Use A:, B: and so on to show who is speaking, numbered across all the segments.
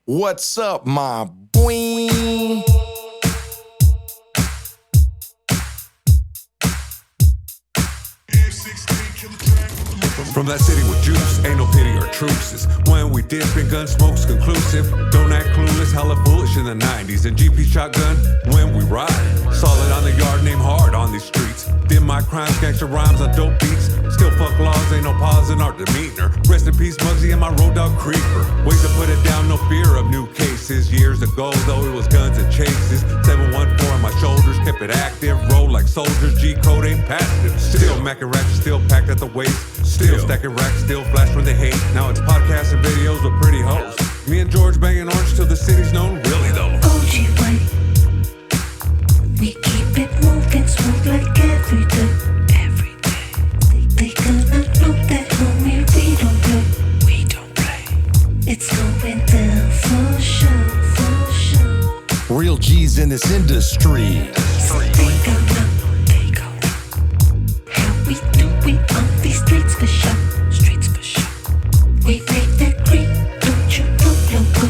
A: What's up, my boiii?
B: From that city with juice, ain't no pity or truces. When we dip and gun smoke's conclusive. Don't act clueless, hella foolish in the 90s. And GP shotgun when we ride. Solid on the yard, name hard on these streets. Dim my crimes, gangster rhymes on dope beats. Still fuck laws, ain't no pause in our demeanor. Rest in peace, Muggsy and my road dog creeper. Ways to put it down, no fear of new cases. Years ago, though, it was guns and chases. 714 on my shoulders, kept it active. Roll like soldiers, G-code ain't passive. Still macking ratchet, still packed at the waist. Still stacking racks, still flash when they hate. Now it's podcasts and videos with pretty hoes. Me and George banging orange till the city's known, really though.
C: OG way. We keep it moving smooth like every day. Every day. They gonna know that homie, we don't play. It's going down for sure, for sure.
A: Real G's in this industry.
C: So they gon' know how we do it on these streets for sure. Streets for sure. We make that green, don't you know, loco?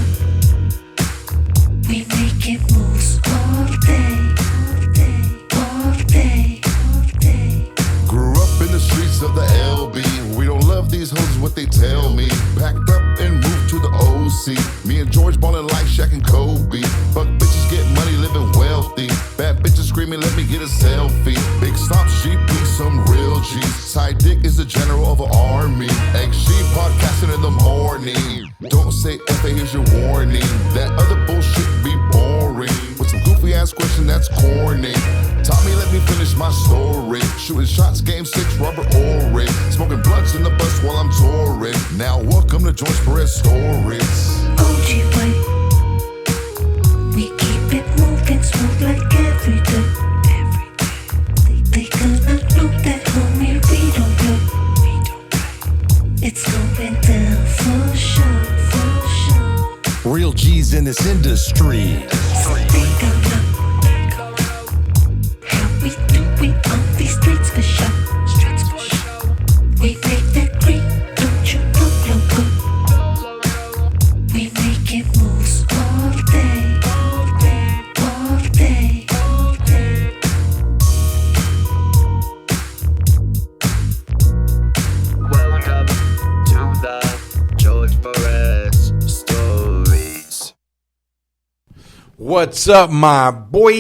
C: We making moves all day, all day, all day, all day.
D: Grew up in the streets of the LB. We don't love these hoes, what they tell me. Packed up and moved to the OC. Me and George ballin' like Shaq and Kobe. Fuck bitches, get money, living wealthy. Bad bitches screaming, let me get a selfie. Big stop, GP, some real G's. Side dick is the general of an army. XG podcasting in the morning. Don't say F, here's your warning. That other bullshit be boring. With some goofy ass question that's corny. Tommy, let me finish my story. Shooting shots, game 6, rubber orange. Smoking blunts in the bus while I'm touring. Now welcome to George Perez Stories.
C: OG way. We keep it moving smooth like every day. Every day. They gonna know that homie, we don't play. It's going down for sure, for sure.
A: Real G's in this industry.
C: So they gon' know how we do it on these streets for sure. Streets for sure. We make that green, don't you know, loco? We making moves all day, all day, all day, all day.
E: Welcome to the George Perez Stories.
F: What's up, my boy?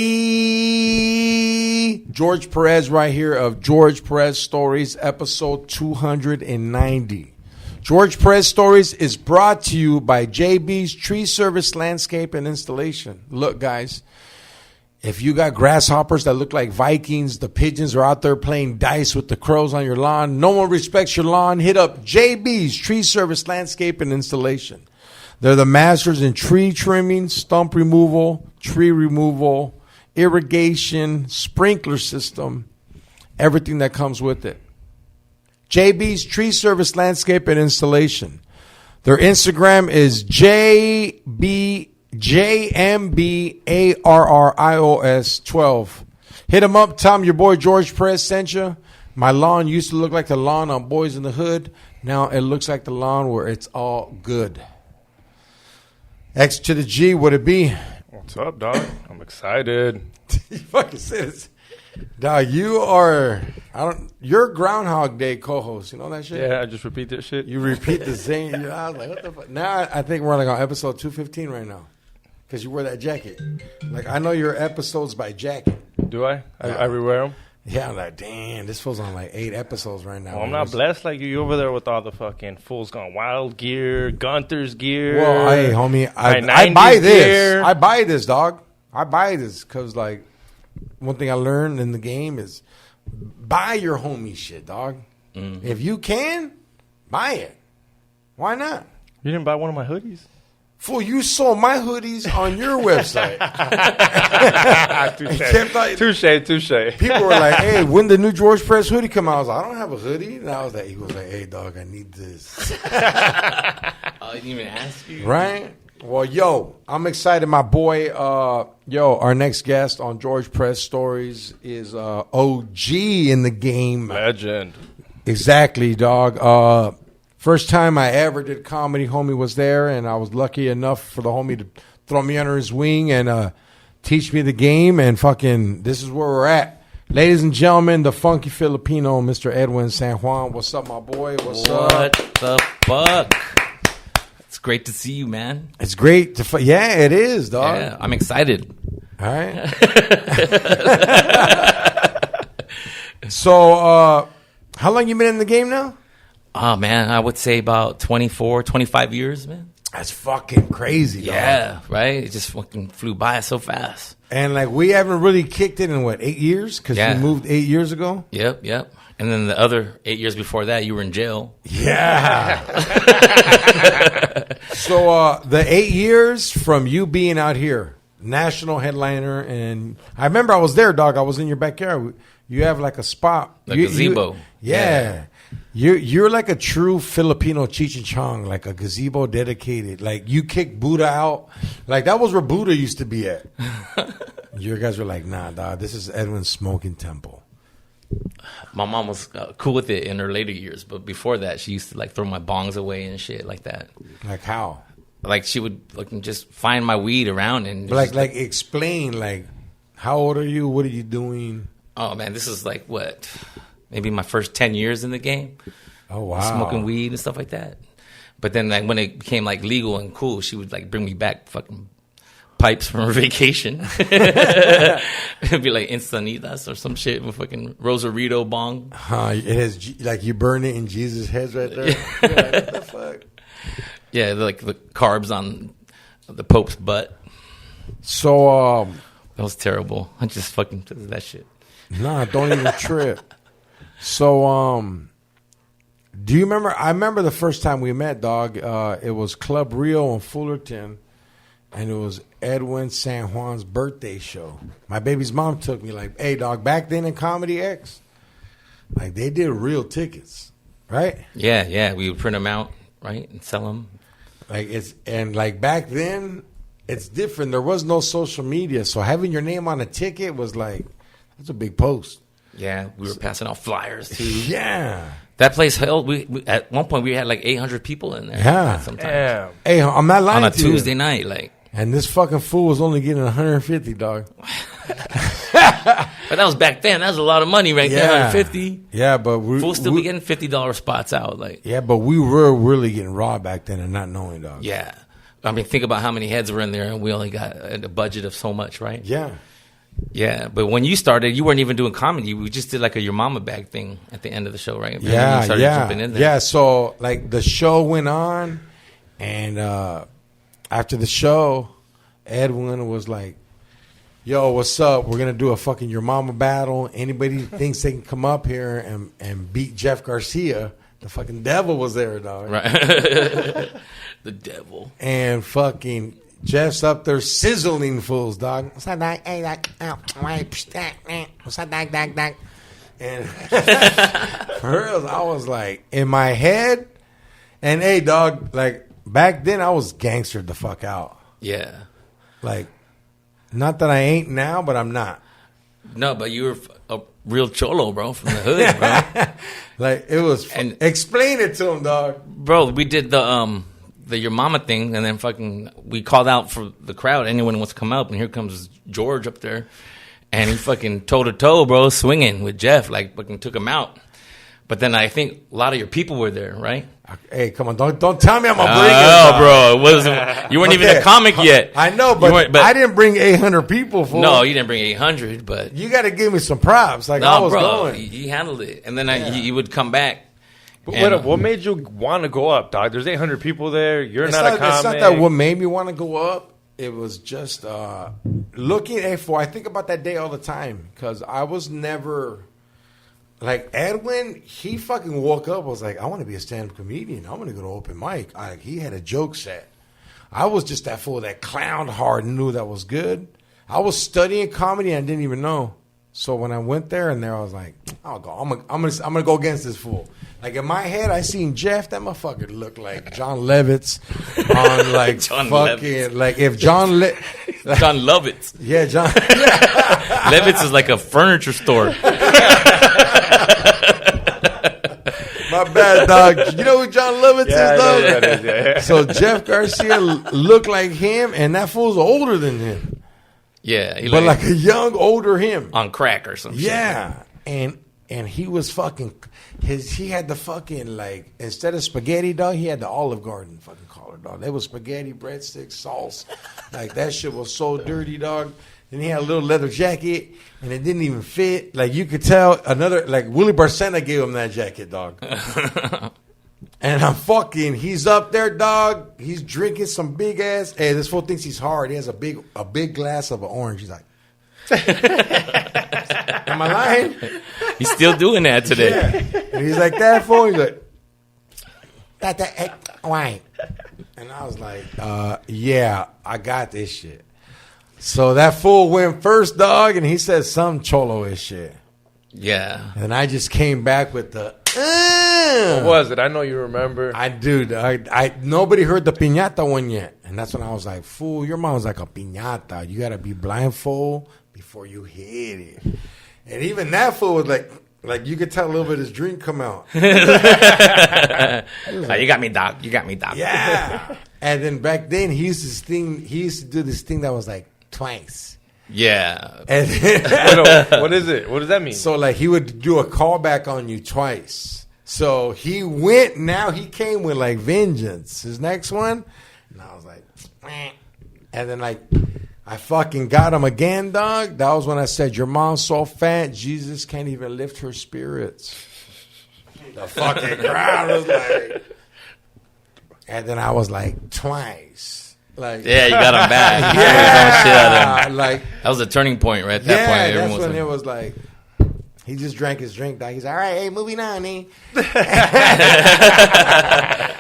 F: George Perez right here of George Perez Stories, episode 290. George Perez Stories is brought to you by JB's Tree Service Landscape and Installation. Look, guys, if you got grasshoppers that look like Vikings, the pigeons are out there playing dice with the crows on your lawn, no one respects your lawn, hit up JB's Tree Service Landscape and Installation. They're the masters in tree trimming, stump removal, tree removal, irrigation, sprinkler system, everything that comes with it. JB's Tree Service Landscape and Installation. Their Instagram is JMBARRIOS12. Hit them up. Tell them your boy George Perez sent you. My lawn used to look like the lawn on Boys in the Hood. Now it looks like the lawn where it's all good. X to the G, would it be?
G: What's up, dog? I'm excited.
F: You fucking said it. Dog, you're Groundhog Day co-host. You know that shit?
G: Yeah, I just repeat that shit.
F: You repeat the same. I was like, what the fuck? Now I think we're like on episode 215 right now. Because you wear that jacket. Like, I know your episodes by jacket.
G: Do I? I rewear them?
F: Yeah, I'm like, damn, this fool's on like 8 episodes right now.
G: Well, I'm not blessed like you over there with all the fucking Fools Gone Wild gear, Gunther's gear.
F: Well, hey, homie, I
G: 90s
F: buy this.
G: gear.
F: I buy this, dog. I buy this because, like, one thing I learned in the game is buy your homie shit, dog. Mm-hmm. If you can, buy it. Why not?
G: You didn't buy one of my hoodies?
F: Fool, you saw my hoodies on your website.
G: Touche.
F: People were like, hey, when the new George Perez hoodie come out? I was like, I don't have a hoodie. And I was like, he was like, hey, dog, I need this.
E: I didn't even ask you.
F: Right? Well, yo, I'm excited. My boy, our next guest on George Perez Stories is OG in the game.
G: Legend.
F: Exactly, dog. First time I ever did comedy, homie was there, and I was lucky enough for the homie to throw me under his wing and teach me the game. And fucking, this is where we're at. Ladies and gentlemen, the funky Filipino, Mr. Edwin San Juan. What's up, my boy? What's up?
E: What the fuck? It's great to see you, man.
F: It's great to yeah, it is, dog.
E: Yeah, I'm excited.
F: All right. So, how long you been in the game now?
E: Oh, man, I would say about 24, 25 years, man.
F: That's fucking crazy, dog.
E: Yeah, right? It just fucking flew by so fast.
F: And, like, we haven't really kicked it in, 8 years? Because you moved 8 years ago?
E: Yep. And then the other 8 years before that, you were in jail.
F: Yeah. So, the 8 years from you being out here, national headliner, and I remember I was there, dog. I was in your backyard. You have, like, a spot.
E: A gazebo.
F: Yeah. You're like a true Filipino Cheech and Chong, like a gazebo dedicated. Like, you kick Buddha out. Like, that was where Buddha used to be at. Your guys were like, nah, dog, this is Edwin's smoking temple.
E: My mom was cool with it in her later years, but before that, she used to, like, throw my bongs away and shit like that.
F: Like how?
E: Like, she would just find my weed around and...
F: But like, explain, like, how old are you? What are you doing?
E: Oh, man, this is like, what... Maybe my first 10 years in the game.
F: Oh, wow.
E: Smoking weed and stuff like that. But then, like, when it became, like, legal and cool, she would, like, bring me back fucking pipes from her vacation. It'd be, like, Instanitas or some shit with fucking Rosarito bong.
F: It has, like, you burn it in Jesus' heads right there. You're like, what the fuck?
E: Yeah, like, the carbs on the Pope's butt.
F: So,
E: That was terrible. I just fucking did that shit.
F: Nah, don't even trip. So, do you remember? I remember the first time we met, dog. It was Club Rio in Fullerton, and it was Edwin San Juan's birthday show. My baby's mom took me, like, hey, dog, back then in Comedy X, like, they did real tickets, right?
E: Yeah. We would print them out, right, and sell them.
F: Like, like, back then, it's different. There was no social media, so having your name on a ticket was like, that's a big post.
E: Yeah, we were passing out flyers too.
F: Yeah,
E: that place held. We at one point we had like 800 people in there.
F: Yeah,
E: sometimes.
G: Damn.
F: Hey, I'm not lying
E: on a
F: to you.
E: Tuesday night, like.
F: And this fucking fool was only getting 150, dog.
E: But that was back then. That was a lot of money right there. 150.
F: Yeah, but
E: fools still be getting $50 spots out, like.
F: Yeah, but we were really getting raw back then and not knowing, dog.
E: Yeah, I mean, think about how many heads were in there, and we only got a budget of so much, right?
F: Yeah.
E: Yeah, but when you started, you weren't even doing comedy. We just did like a your mama bag thing at the end of the show, right? And
F: Yeah,
E: you started jumping in there.
F: Yeah, so like the show went on, and after the show, Edwin was like, yo, what's up? We're going to do a fucking your mama battle. Anybody thinks they can come up here and beat Jeff Garcia? The fucking devil was there, dog.
E: Right. The devil.
F: And fucking... Jeff's up there sizzling fools, dog. What's that, dog? Hey, dog. What's that, dog? And for real, I was like, in my head, and hey, dog, like, back then I was gangstered the fuck out.
E: Yeah.
F: Like, not that I ain't now, but I'm not.
E: No, but you were a real cholo, bro, from the hood, bro.
F: Like, it was, explain it to him, dog.
E: Bro, we did the your mama thing, and then fucking we called out for the crowd. Anyone wants to come up, and here comes George up there, and he fucking toe to toe, bro, swinging with Jeff, like fucking took him out. But then I think a lot of your people were there, right?
F: Hey, come on, don't tell me I'm a bringer.
E: Oh, bro, it wasn't. You weren't even a comic yet.
F: I know, but I didn't bring 800 people. For
E: no, you didn't bring 800, but
F: you got to give me some props. Like,
E: no,
F: I was
E: bro,
F: going.
E: he handled it, and then you would come back.
G: But what made you want to go up, dog? There's 800 people there. You're not a comic.
F: It's not that what made me want to go up. It was just looking at I think about that day all the time because I was never like Edwin. He fucking woke up. I was like, I want to be a stand-up comedian. I want to go to open mic. He had a joke set. I was just that fool that clowned hard and knew that was good. I was studying comedy and I didn't even know. So when I went there and I was like, I'll go. I'm gonna go against this fool. Like in my head, I seen Jeff. That motherfucker looked like John Lovitz on like
E: John
F: fucking
E: Lovitz.
F: like if John
E: John Lovitz.
F: Yeah, John
E: Lovitz is like a furniture store.
F: My bad, dog. You know who John Lovitz is, dog?
G: that is, yeah.
F: So Jeff Garcia looked like him, and that fool's older than him.
E: Yeah, he
F: But like a young, older him.
E: on crack or something.
F: Yeah. And he was fucking he had the fucking like instead of spaghetti, dog, he had the Olive Garden fucking collar, dog. They was spaghetti, breadsticks, sauce. Like that shit was so dirty, dog. Then he had a little leather jacket and it didn't even fit. Like you could tell another like Willie Barcena gave him that jacket, dog. And he's up there, dog. He's drinking some big ass. Hey, this fool thinks he's hard. He has a big glass of an orange. He's like, am I lying?
E: He's still doing that today.
F: Yeah. And he's like, that fool. He's like, wine. And I was like, yeah, I got this shit. So that fool went first, dog, and he said some cholo-ish shit.
E: Yeah.
F: And I just came back with the,
G: What was it? I know you remember.
F: I nobody heard the piñata one yet. And that's when I was like, fool, your mom's like a piñata. You got to be blindfold before you hit it. And even that fool was like you could tell a little bit of his drink come out.
E: You got me, doc. You got me, doc.
F: Yeah. And then back then he used to do this thing that was like twice.
E: Yeah.
F: And
G: What is it? What does that mean?
F: so like he would do a callback on you twice. So he came with like vengeance. His next one, and I was like, meh. And then like I fucking got him again, dog. That was when I said, your mom's so fat, Jesus can't even lift her spirits. The fucking crowd was like, and then I was like, twice. Like,
E: Yeah, you got him back.
F: yeah, like,
E: That was a turning point right at that point.
F: yeah,
E: Everyone
F: that's
E: was
F: when
E: like,
F: it was like, he just drank his drink, dog. He's like, all right, hey, moving on, eh?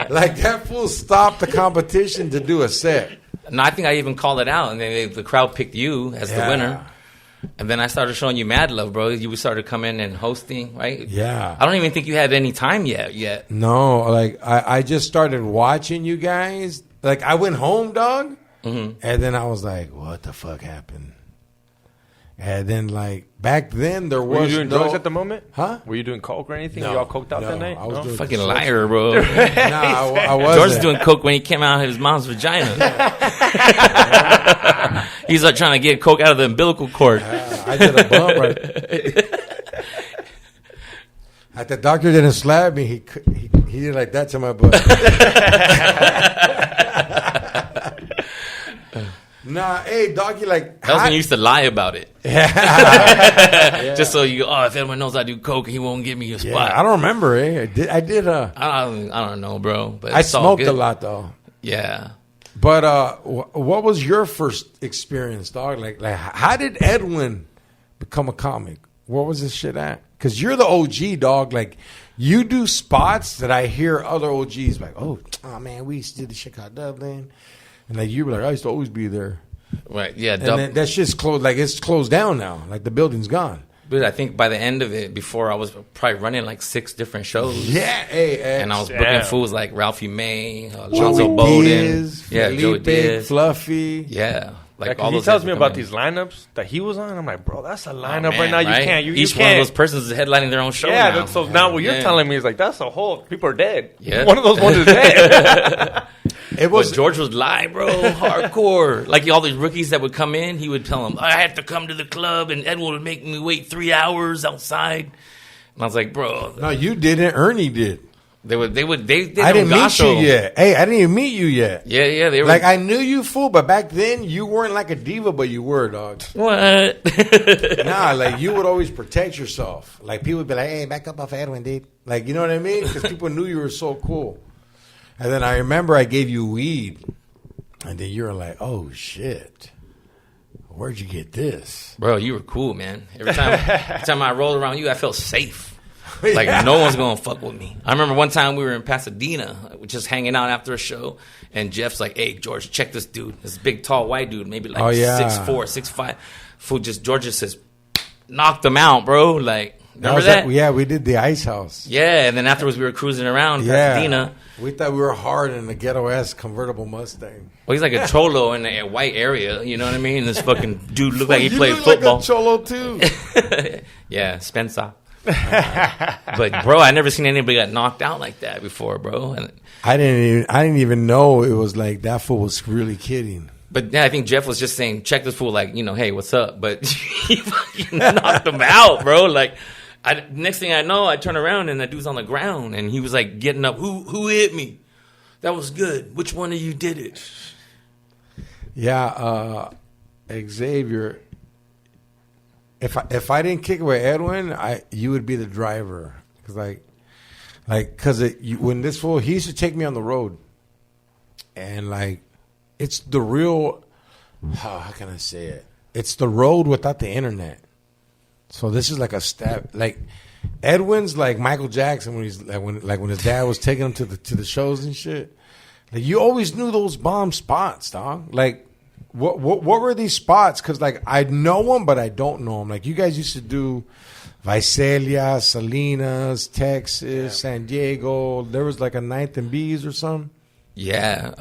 F: Like, that fool stopped the competition to do a set.
E: No, I think I even called it out, and then the crowd picked you as the winner. And then I started showing you mad love, bro. You started coming and hosting, right?
F: Yeah.
E: I don't even think you had any time yet.
F: No, like, I just started watching you guys. Like, I went home, dog, and then I was like, what the fuck happened? And then, like, back then, there was
G: Were you doing
F: no...
G: drugs at the moment?
F: Huh?
G: Were you doing coke or anything?
F: No,
G: You all coked out
F: no,
G: that night?
F: I was
G: No?
F: doing-
E: Fucking liar, bro.
F: Nah, I wasn't.
E: George was doing coke when he came out of his mom's vagina. He's like trying to get coke out of the umbilical cord.
F: I did a bump right. Like the doctor didn't slap me. He did like that to my butt. Nah, hey, doggy, like
E: That was when you used to lie about it.
F: Yeah.
E: Just so you, if anyone knows I do coke, he won't give me a spot.
F: Yeah, I don't remember. I did.
E: I don't know, bro. But
F: I
E: it's all
F: smoked
E: good.
F: a lot though.
E: Yeah.
F: But what was your first experience, dog? Like how did Edwin become a comic? Where was this shit at? Because you're the OG, dog. Like, you do spots that I hear other OGs like, oh man, we used to do the shit called Dublin. And like, you were like, I used to always be there.
E: Right. Yeah.
F: And then that shit's closed. Like, it's closed down now. Like, the building's gone.
E: But I think by the end of it, before I was probably running like 6 different shows.
F: Yeah. Hey,
E: And I was booking
G: Damn.
E: fools like Ralphie May,
F: Joey
E: Alonzo Bowden.
F: Diaz,
E: Yeah, Joey
F: Felipe,
E: Diaz.
F: Fluffy.
E: Yeah. Like all
G: he
E: those
G: tells
E: guys
G: me
E: would
G: about
E: come in.
G: these lineups that he was on. I'm like, bro, that's a
E: Oh,
G: lineup
E: man,
G: right now. You can't. You
E: Each
G: can't.
E: one of those persons is headlining their own show.
G: Yeah,
E: now.
G: so now what you're
E: Yeah.
G: telling me is like, that's a whole, people are dead.
E: Yeah.
G: One of those ones is dead.
F: It was
E: But George was live, bro, hardcore. Like all these rookies that would come in, he would tell them, I had to come to the club, and Edwin would make me wait 3 hours outside. And I was like, bro,
F: no, you didn't. Ernie did.
E: they
F: I didn't
E: don't
F: meet
E: gossip.
F: you yet. Hey, I didn't even meet you yet.
E: Yeah, they were
F: Like, I knew you, fool, but back then, you weren't like a diva, but you were, dog.
E: what?
F: Nah, like, you would always protect yourself. Like, people would be like, hey, back up off Edwin, dude. Like, you know what I mean? Because people knew you were so cool. And then I remember I gave you weed. And then you were like, oh, shit. Where'd you get this?
E: Bro, you were cool, man. Every time I rolled around you, I felt safe. Like, no one's going to fuck with me. I remember one time we were in Pasadena, just hanging out after a show, and Jeff's like, hey, George, check this dude. This big, tall, white dude, maybe like
F: Oh, yeah.
E: 6'4", 6'5". Fool George just says, knocked him out, bro. Like, remember
F: was
E: that?
F: Yeah, we did the Ice House.
E: Yeah, and then afterwards we were cruising around
F: Yeah.
E: Pasadena.
F: We thought we were hard in the ghetto-ass convertible Mustang.
E: Well, he's like a cholo in a white area, you know what I mean? This fucking dude looked like he
F: You
E: played
F: look
E: football.
F: like a cholo, too.
E: Yeah, Spencer. But bro, I never seen anybody get knocked out like that before, bro. And
F: I didn't even know it was like that fool was really kidding.
E: but yeah, I think Jeff was just saying, check this fool, like, hey, what's up? But he fucking knocked him out, bro. Like, next thing I know, I turn around and that dude's on the ground, and he was like getting up. Who hit me? That was good. Which one of you did it?
F: Yeah, Xavier. If I didn't kick it with Edwin, you would be the driver, because when this fool, he used to take me on the road, and like it's the real. How can I say it? It's the road without the internet. So this is like a step. Like Edwin's like Michael Jackson when he's when his dad was taking him to the shows and shit. Like you always knew those bomb spots, dog. Like. What were these spots? Because, like, I know them, but I don't know them. Like, you guys used to do Visalia, Salinas, Texas, San Diego. There was, like, a 9th and B's or something.
E: Yeah.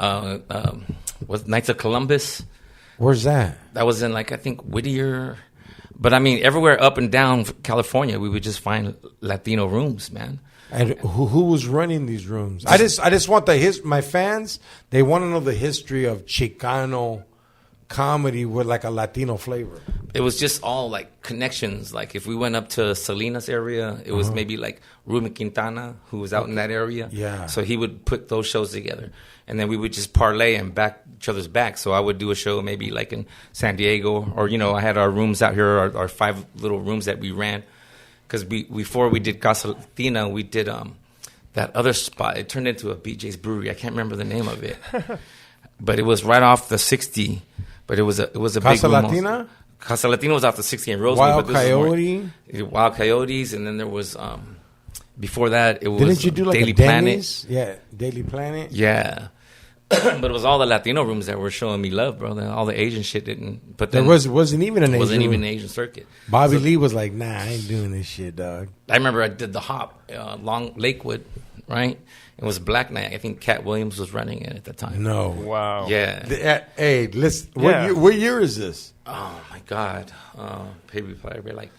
E: Was Knights of Columbus?
F: Where's that?
E: That was in, like, I think Whittier. But, I mean, everywhere up and down California, we would just find Latino rooms, man.
F: And who was running these rooms? I just want my fans, they want to know the history of Chicano comedy with like a Latino flavor.
E: It was just all like connections. Like if we went up to Salinas area, it was maybe like Ruben Quintana, who was out in that area.
F: Yeah.
E: So he would put those shows together, and then we would just parlay and back each other's back. So I would do a show maybe like in San Diego, or I had our rooms out here, our 5 little rooms that we ran, because before we did Casa Latina, we did that other spot. It turned into a BJ's Brewery. I can't remember the name of it, but it was right off the 60. But it was a
F: Casa
E: big
F: Latina?
E: Casa Latina was off the 60 in Rosewood. Wild Coyotes, and then there was before that it was
F: Didn't you do like
E: Daily
F: a
E: Planet?
F: Denny's? Yeah, Daily Planet.
E: Yeah. But it was all the Latino rooms that were showing me love, bro. All the Asian shit didn't. But then
F: there wasn't even an Asian
E: even
F: room.
E: an Asian circuit.
F: Bobby Lee was like, "Nah, I ain't doing this shit, dog."
E: I remember I did the Hop, Long Lakewood, right? It was Black Night. I think Cat Williams was running it at the time.
F: No,
G: Wow.
E: Yeah.
F: Hey, listen.
G: Yeah.
F: What year is this?
E: Oh my God. Probably like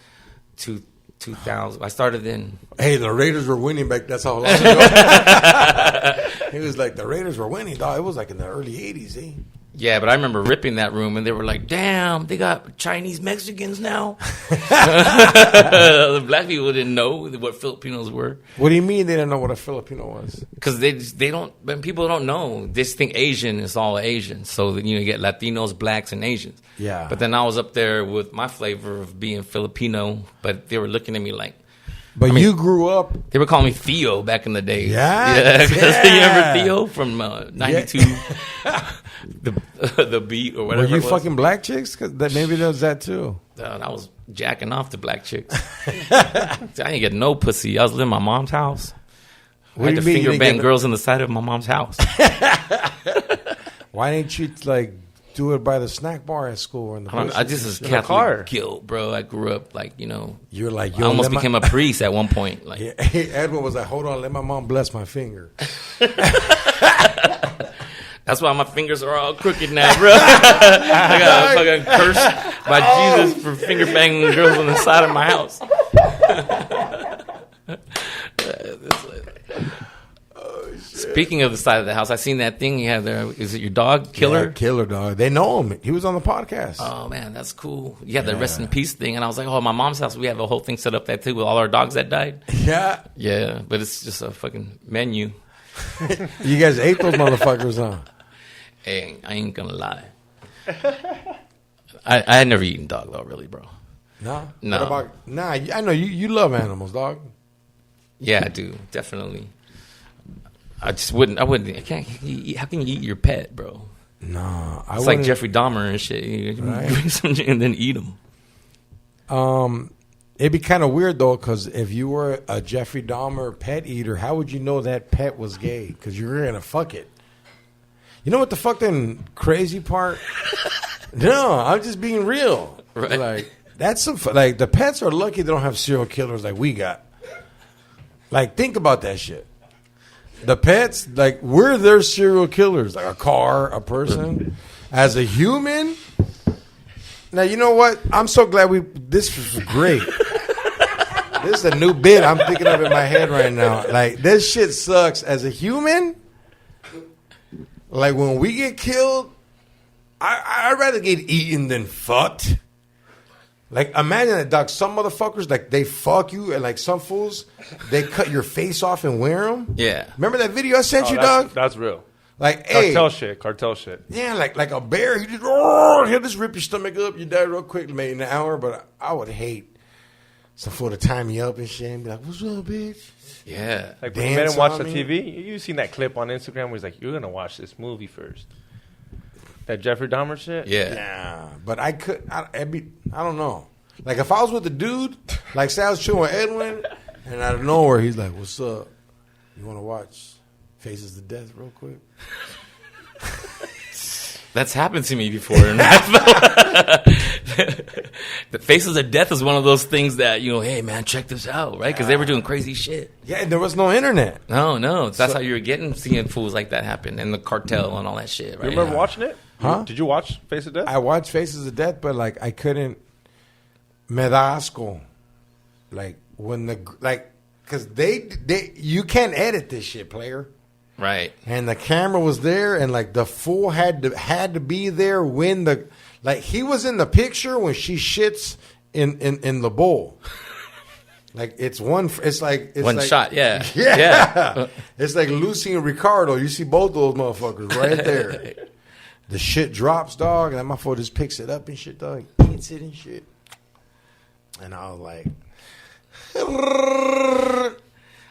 E: 2000. I started in.
F: Hey, the Raiders were winning back. That's how long ago. He was like, the Raiders were winning, dog. It was like in the early 80s, eh?
E: Yeah, but I remember ripping that room, and they were like, damn, they got Chinese Mexicans now. The black people didn't know what Filipinos were.
F: What do you mean they didn't know what a Filipino was?
E: Because they don't, when people don't know, they just think Asian is all Asian. So, you get Latinos, blacks, and Asians.
F: Yeah.
E: But then I was up there with my flavor of being Filipino, but they were looking at me like,
F: But you grew up.
E: they were calling me Theo back in the day.
F: Yeah?
E: Because
F: Yeah.
E: you remember Theo from 92? The beat or whatever.
F: Were you
E: it was?
F: fucking black chicks? Cause maybe there was that too.
E: I was jacking off to black chicks. I didn't get no pussy. I was living in my mom's house.
F: What
E: I
F: do
E: had
F: you
E: to
F: mean you
E: finger
F: didn't
E: bang
F: get-
E: girls in the side of my mom's house.
F: Why didn't you like do it by the snack bar at school or in the
E: I just was
G: In the car.
E: Catholic guilt, bro. I grew up like,
F: You're like,
E: I
F: yo,
E: almost became a priest at one point. Like,
F: Yeah, Edwin was like, hold on, let my mom bless my finger.
E: that's why my fingers are all crooked now, bro. I got fucking cursed by Jesus for finger banging girls on the side of my house. Speaking of the side of the house, I seen that thing you have there. Is it your dog, Killer?
F: Yeah, Killer, dog. They know him. He was on the podcast.
E: Oh man, that's cool. You had the rest in peace thing, and I was like, oh, my mom's house, we have a whole thing set up there too with all our dogs that died.
F: Yeah.
E: Yeah, but it's just a fucking menu.
F: You guys ate those motherfuckers, huh?
E: Hey, I ain't gonna lie. I had never eaten dog though, really, bro.
F: No?
E: No.
F: What about, nah, I know you love animals, dog.
E: Yeah, I do, definitely. I can't. How can you eat your pet, bro?
F: No. I
E: It's like Jeffrey Dahmer and shit. You
F: Right.
E: bring some and then eat them.
F: It'd be kind of weird, though, because if you were a Jeffrey Dahmer pet eater, how would you know that pet was gay? Because you were going to fuck it. You know what the fucking crazy part? No, I'm just being real.
E: Right.
F: Like, that's some, like, the pets are lucky they don't have serial killers like we got. Like, think about that shit. The pets, like, we're their serial killers. Like a car, a person. As a human. Now, you know what? I'm so glad this was great. This is a new bit I'm thinking of in my head right now. Like, this shit sucks. As a human, like, when we get killed, I'd rather get eaten than fucked. Like, imagine that, dog. Some motherfuckers, like, they fuck you, and, like, some fools, they cut your face off and wear them.
E: Yeah.
F: Remember that video I sent you, dog?
G: That's real.
F: Like, hey.
G: Cartel shit.
F: Yeah, like a bear. He'll just rip your stomach up. You die real quick, maybe in an hour. But I would hate some fool to tie me up and shit and be like, what's up, bitch?
E: Yeah.
G: Like, when you made him watch the TV, you seen that clip on Instagram where he's like, you're going to watch this movie first. That Jeffrey Dahmer shit?
F: Yeah. But I don't know. Like, if I was with a dude, like, say I was chilling with Edwin, and out of nowhere, he's like, what's up? You want to watch Faces of Death real quick?
E: That's happened to me before. The Faces of Death is one of those things that, hey, man, check this out, right? Because they were doing crazy shit.
F: Yeah, and there was no internet.
E: No. That's how you were seeing fools like that happen, and the cartel and all that shit, right?
G: You remember watching it?
F: Huh?
G: Did you watch Face of Death?
F: I watched Faces of Death, but, like, I couldn't. Me da asco. Like, when because you can't edit this shit, player.
E: Right.
F: And the camera was there, and like the fool had to be there when he was in the picture when she shits in the bowl. Like it's one
E: shot, yeah.
F: Yeah. It's like Lucy and Ricardo. You see both those motherfuckers right there. The shit drops, dog, and that motherfucker just picks it up and shit, dog. Eats it and shit. And I was like,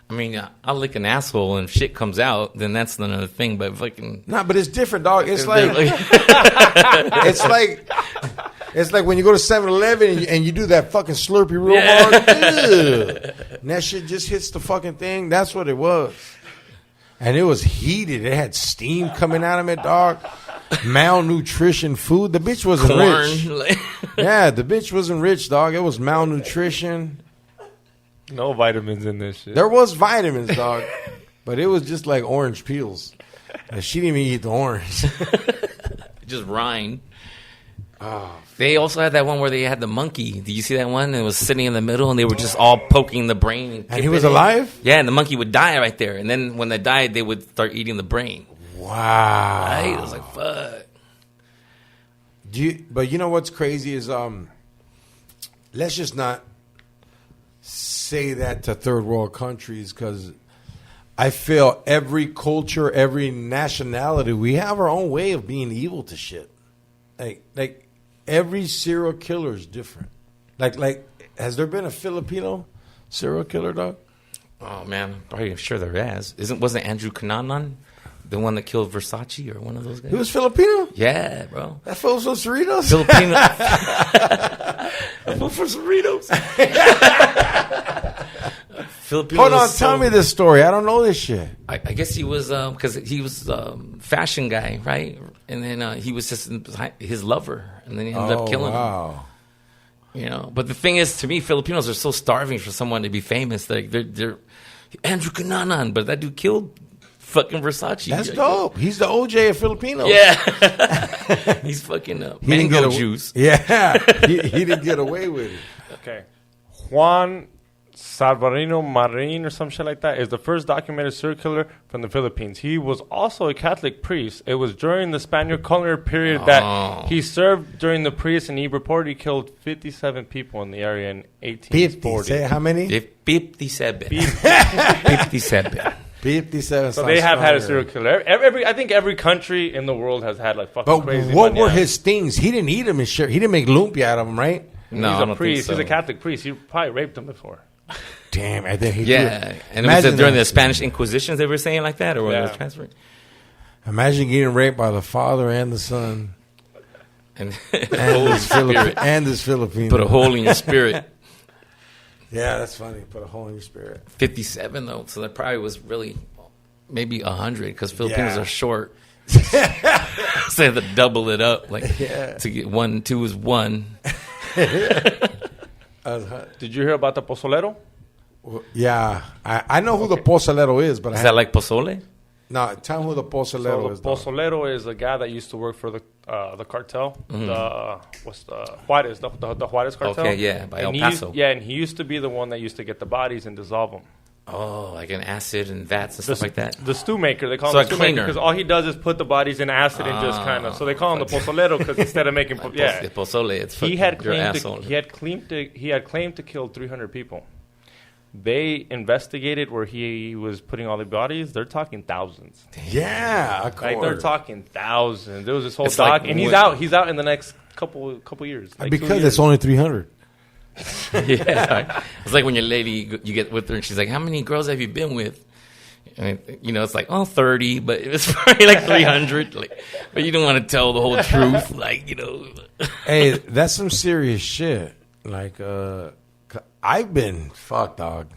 E: I mean, I'll lick an asshole and if shit comes out, then that's another thing. But fucking
F: but it's different, dog. It's like it's like when you go to 7-Eleven and you do that fucking Slurpee real hard, and that shit just hits the fucking thing. That's what it was, and it was heated. It had steam coming out of it, dog. Malnutrition food. The bitch wasn't rich. Yeah, the bitch wasn't rich, dog. It was malnutrition.
G: No vitamins in this shit.
F: There was vitamins, dog, but it was just like orange peels. And she didn't even eat the orange.
E: Just rind. They also had that one where they had the monkey. Did you see that one? It was sitting in the middle, and they were just all poking the brain.
F: And he was alive?
E: Yeah, and the monkey would die right there. And then when they died, they would start eating the brain.
F: Wow.
E: Right? It was like, fuck.
F: But you know what's crazy is, let's just not say that to third world countries, because I feel every culture, every nationality, we have our own way of being evil to shit. Like every serial killer is different. Like has there been a Filipino serial killer, dog?
E: Oh man, I'm sure there has. Wasn't Andrew Cunanan the one that killed Versace or one of those guys?
F: He was Filipino?
E: Yeah, bro.
F: That fool was from Cerritos?
E: Filipino. That fool from Cerritos.
F: Hold on, tell me this story. I don't know this shit.
E: I guess he was because he was fashion guy, right? And then he was just his lover, and then he ended up killing him. But the thing is, to me, Filipinos are so starving for someone to be famous. They're Andrew Cunanan, but that dude killed fucking Versace.
F: That's dope. He's the OJ of Filipinos.
E: Yeah, he's fucking mango juice.
F: Yeah, he didn't get away with it.
G: Okay, Juan Salvarino Marin or some shit like that is the first documented serial killer from the Philippines. He was also a Catholic priest. It was during the Spanish colonial period that he served during the priest, and he reported he killed 57 people in the area in 1840.
F: Say how many?
E: 57. 57.
F: 57.
G: So they have had a serial killer. I think every country in the world has had like fucking crazy.
F: But what were his things? He didn't eat them and shit. He didn't make lumpia out of them, right?
E: No,
G: he's
E: I don't
G: priest.
E: think so.
G: He's a Catholic priest. He probably raped them before.
F: Damn, and then he
E: and it was during the Spanish Inquisitions they were saying like that, or when it was transferring.
F: Imagine getting raped by the father and the son,
E: and
F: this Filipino.
E: Put a hole in your spirit.
F: Yeah, that's funny. Put a hole in your spirit.
E: 57 though, so that probably was really maybe 100 because Filipinos are short. So they have to double it up, to get 1, 2 is 1.
G: Did you hear about the pozolero?
F: Yeah, I know who the pozolero is, but
E: is that like pozole?
F: No, tell me who the pozolero is.
G: The pozolero is a guy that used to work for the the cartel. What's the Juarez? The Juarez cartel.
E: Okay, yeah, by
G: And
E: El Paso.
G: and he used to be the one that used to get the bodies and dissolve them.
E: Oh, like an acid and vats and stuff like that.
G: The stew maker, they call
E: So
G: him
E: a
G: the stew maker
E: cleaner.
G: because all he does is put the bodies in acid and just kind of. So they call him the pozolero because instead of making,
E: The pozole, it's
G: he had
E: your
G: claimed
E: asshole.
G: he had claimed to kill 300 people. They investigated where he was putting all the bodies. They're talking thousands.
F: Yeah, of
G: Like
F: course.
G: they're talking thousands. There was this whole
E: It's like
G: doc, and he's
E: when-
G: out. He's out in the next couple years. Like 2
F: because
G: years.
F: it's only 300.
E: Yeah, it's like when your lady, you get with her and she's like, "How many girls have you been with?" And it's like, 30, but it's probably like 300. Like, but you don't want to tell the whole truth,
F: Hey, that's some serious shit. Like, I've been fuck, dog.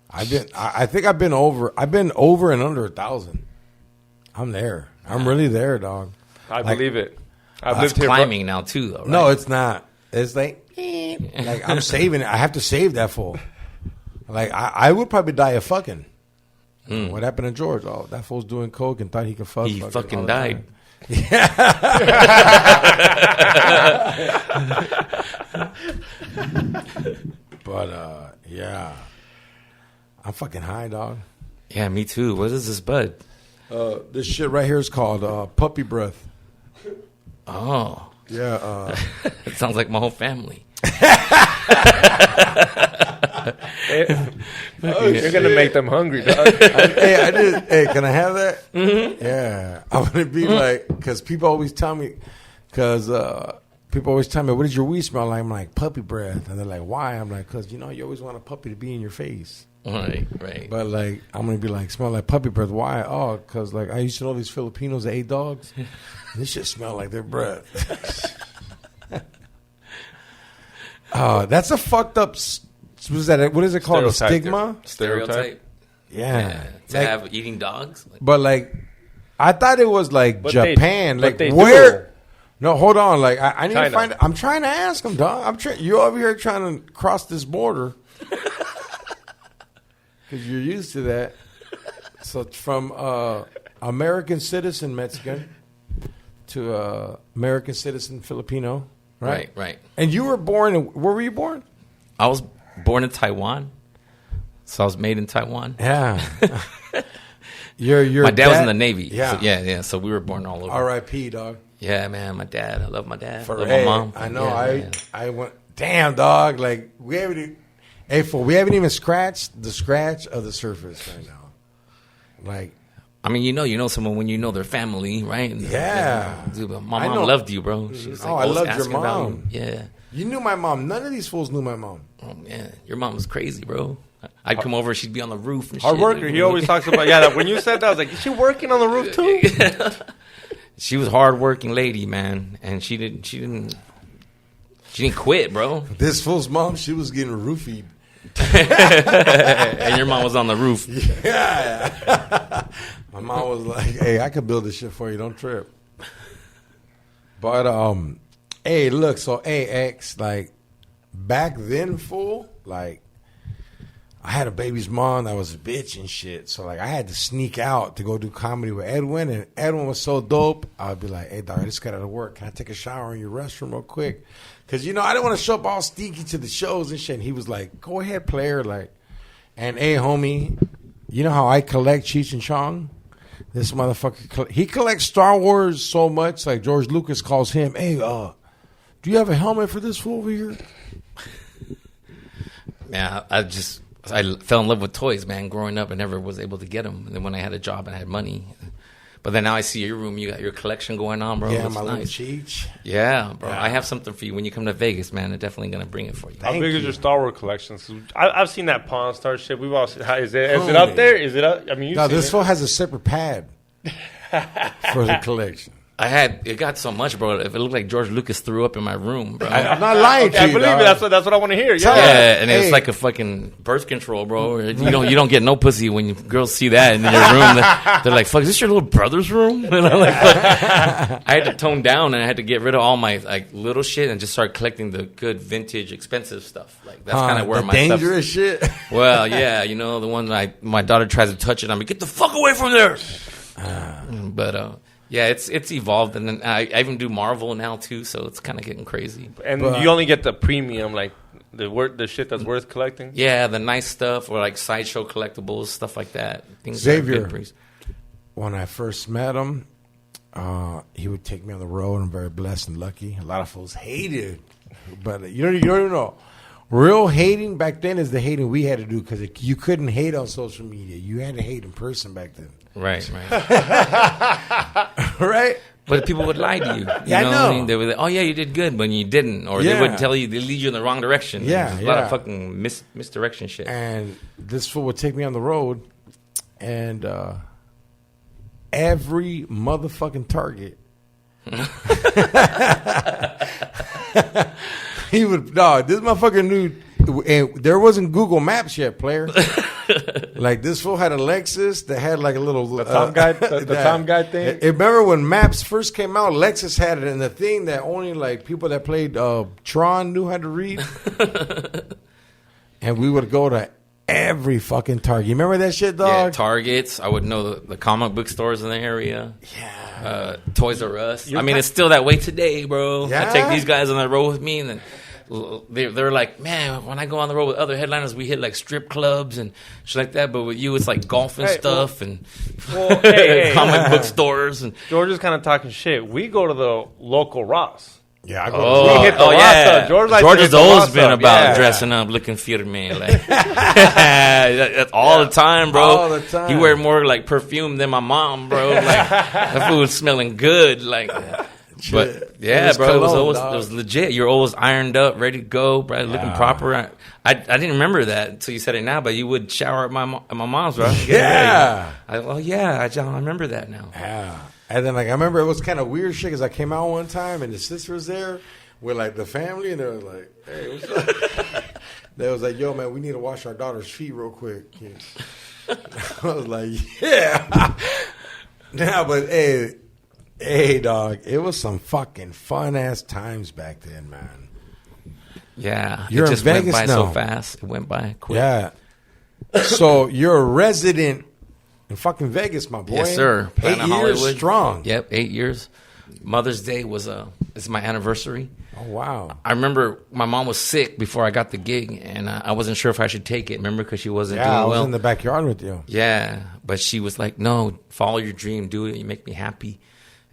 F: I think I've been over and under 1,000. I'm there. I'm really there, dog.
G: I believe it. I've
E: It's
G: lived here.
E: climbing now too, though. Right?
F: No, it's not. It's like I'm saving it. I have to save that fool. Like I would probably die of fucking. What happened to George? Oh, that fool's doing coke and thought he could fuck.
E: He
F: all
E: fucking
F: the
E: died.
F: time. But yeah, I'm fucking high, dog.
E: Yeah, me too. What is this bud?
F: This shit right here is called puppy breath.
E: Oh,
F: Yeah.
E: it sounds like my whole family.
G: You're gonna make them hungry, dog.
F: Hey, can I have that? Mm-hmm. Yeah, I'm gonna be like, because people always tell me, what does your weed smell like? I'm like, puppy breath, and they're like, why? I'm like, because you always want a puppy to be in your face.
E: Right.
F: But like, I'm gonna be like, smell like puppy breath. Why? Oh, because like I used to know these Filipinos that ate dogs. This shit smell like their breath. That's a fucked up. What is it called? A
G: Stereotype.
F: stigma?
E: Stereotype.
F: Yeah.
E: To
F: Like,
E: have eating dogs.
F: but like, I thought it was like
G: But
F: Japan.
G: but
F: Like
G: they
F: where?
G: do.
F: No, hold on. Like I need to
G: China.
F: find. I'm trying to ask him, dog. You're over here trying to cross this border because you're used to that. So it's from American citizen Mexican to American citizen Filipino, right?
E: Right.
F: And you were born. Where were you born?
E: I was born in Taiwan, so I was made in Taiwan.
F: Yeah. your
E: My dad was in the Navy.
F: Yeah.
E: So, yeah. So we were born all over.
F: R.I.P. dog.
E: Yeah, man. My dad. I love my dad. I love
F: Hey,
E: my mom.
F: I know.
E: Yeah, man.
F: I went. Damn, dog. Like we haven't even scratched the scratch of the surface right now. Like,
E: I mean, you know someone when you know their family, right? And,
F: Yeah.
E: Dude, but my
F: I
E: mom
F: know.
E: loved you, bro. She was like,
F: I
E: always
F: loved your
E: asking about
F: mom.
E: you. Yeah.
F: you knew my mom. None of these fools knew my mom.
E: Oh man, your mom was crazy, bro. I'd come over, she'd be on the roof. And
G: Hard
E: shit.
G: worker. He always talks about that. When you said that, I was like, is she working on the roof too?
E: She was a hard-working lady, man, and she didn't quit, bro.
F: This fool's mom, she was getting roofied.
E: And your mom was on the roof.
F: Yeah. My mom was like, "Hey, I could build this shit for you. Don't trip." But hey, look. So AX, like back then, fool, like. I had a baby's mom that was a bitch and shit. So, like, I had to sneak out to go do comedy with Edwin. And Edwin was so dope. I'd be like, hey, dog, I just got out of work. Can I take a shower in your restroom real quick? Because, I didn't want to show up all stinky to the shows and shit. And he was like, go ahead, player. Like, and, hey, homie, you know how I collect Cheech and Chong? This motherfucker, he collects Star Wars so much. Like, George Lucas calls him, hey, do you have a helmet for this fool over here?
E: Yeah, I fell in love with toys, man. Growing up, I never was able to get them. And then when I had a job and I had money, but then now I see your room. You got your collection going on, bro.
F: Yeah,
E: It's
F: my little
E: nice.
F: Cheech.
E: Yeah, bro. I have something for you when you come to Vegas, man. I'm definitely gonna bring it for you.
G: How
F: Thank
G: big is
F: you.
G: your Star Wars collection? I've seen that Pawn Star shit. We've all seen. Is it up there? Is it up? I mean,
F: No,
G: you've
F: this
G: seen
F: fool
G: it.
F: has a separate pad for the collection.
E: It got so much, bro. If it looked like George Lucas threw up in my room, bro.
F: I'm not lying to
G: I
F: you,
G: believe
F: dog.
G: it. That's what I want to hear.
F: Tell
G: Yeah.
E: Yeah, and
F: Hey.
E: it's like a fucking birth control, bro. You don't get no pussy when girls see that in your room. They're like, "Fuck, is this your little brother's room?" And I'm like, I had to tone down and I had to get rid of all my like little shit and just start collecting the good vintage, expensive stuff. Like that's kind of where
F: the
E: my stuff's-
F: dangerous shit.
E: Well, yeah, the one that my daughter tries to touch it. I'm like, get the fuck away from there. But Yeah, it's evolved, and then I even do Marvel now too, so it's kind of getting crazy.
G: And you only get the premium, like the shit that's worth collecting.
E: Yeah, the nice stuff, or like sideshow collectibles, stuff like that. Things
F: Xavier,
E: that are good.
F: When I first met him, he would take me on the road. I'm very blessed and lucky. A lot of folks hated, but you don't even know. Real hating back then is the hating we had to do because you couldn't hate on social media. You had to hate in person back then.
E: Right.
F: Right?
E: But people would lie to you.
F: Yeah, I know.
E: What I mean? They would like, oh, yeah, you did good, when you didn't. Or they would tell you, they lead you in the wrong direction.
F: Yeah,
E: There's a lot of fucking misdirection shit.
F: And this fool would take me on the road, and every motherfucking Target. He would, dog, this motherfucker knew, and there wasn't Google Maps yet, player. Like, this fool had a Lexus that had like a little...
G: The Tom Guide, the Tom Guide thing?
F: Remember when Maps first came out, Lexus had it, and the thing that only like people that played Tron knew how to read. And we would go to every fucking Target. You remember that shit, dog?
E: Yeah, Targets. I would know the comic book stores in the area.
F: Yeah.
E: Toys R Us. I mean, it's still that way today, bro.
F: Yeah?
E: I take these guys on the road with me, and then they're like, man, when I go on the road with other headliners, we hit like strip clubs and shit like that. But with you, it's like golf and stuff and comic book stores. And
G: George is kind of talking shit. We go to the local Ross.
F: Yeah, I go
G: We hit the Ross
E: yeah.
G: up. George likes
E: George
G: to hit
E: has
G: the
E: always
G: Ross
E: been
G: up.
E: about
G: Yeah.
E: dressing up, looking firme, like that's all the time, bro.
F: All the time.
E: He wear more like perfume than my mom, bro. Like that food was smelling good, like. But yeah,
F: was
E: bro, it was
F: cologne,
E: always
F: dog.
E: it was legit. You're always ironed up, ready to go, bro, looking proper. I didn't remember that until you said it now, but you would shower at my mom's, bro.
F: Yeah.
E: I remember that now.
F: Yeah. And then, like, I remember it was kind of weird shit because I came out one time and the sister was there with, like, the family, and they was like, hey, what's up? They was like, yo, man, we need to wash our daughter's feet real quick. Yeah. I was like, yeah. Nah, but, hey, dog, it was some fucking fun-ass times back then, man.
E: Yeah.
F: You're
E: it
F: in
E: just
F: Vegas
E: went by
F: now.
E: so fast. It went by quick.
F: Yeah. So you're a resident in fucking Vegas, my boy.
E: Yes, sir.
F: 8
E: Planet
F: years
E: Hollywood.
F: strong.
E: Yep, 8 years. Mother's Day was it's my anniversary.
F: Oh, wow.
E: I remember my mom was sick before I got the gig, and I wasn't sure if I should take it. Remember, because she wasn't
F: Yeah,
E: doing
F: I was
E: well.
F: in the backyard with you.
E: Yeah, but she was like, "No, follow your dream, do it. You make me happy."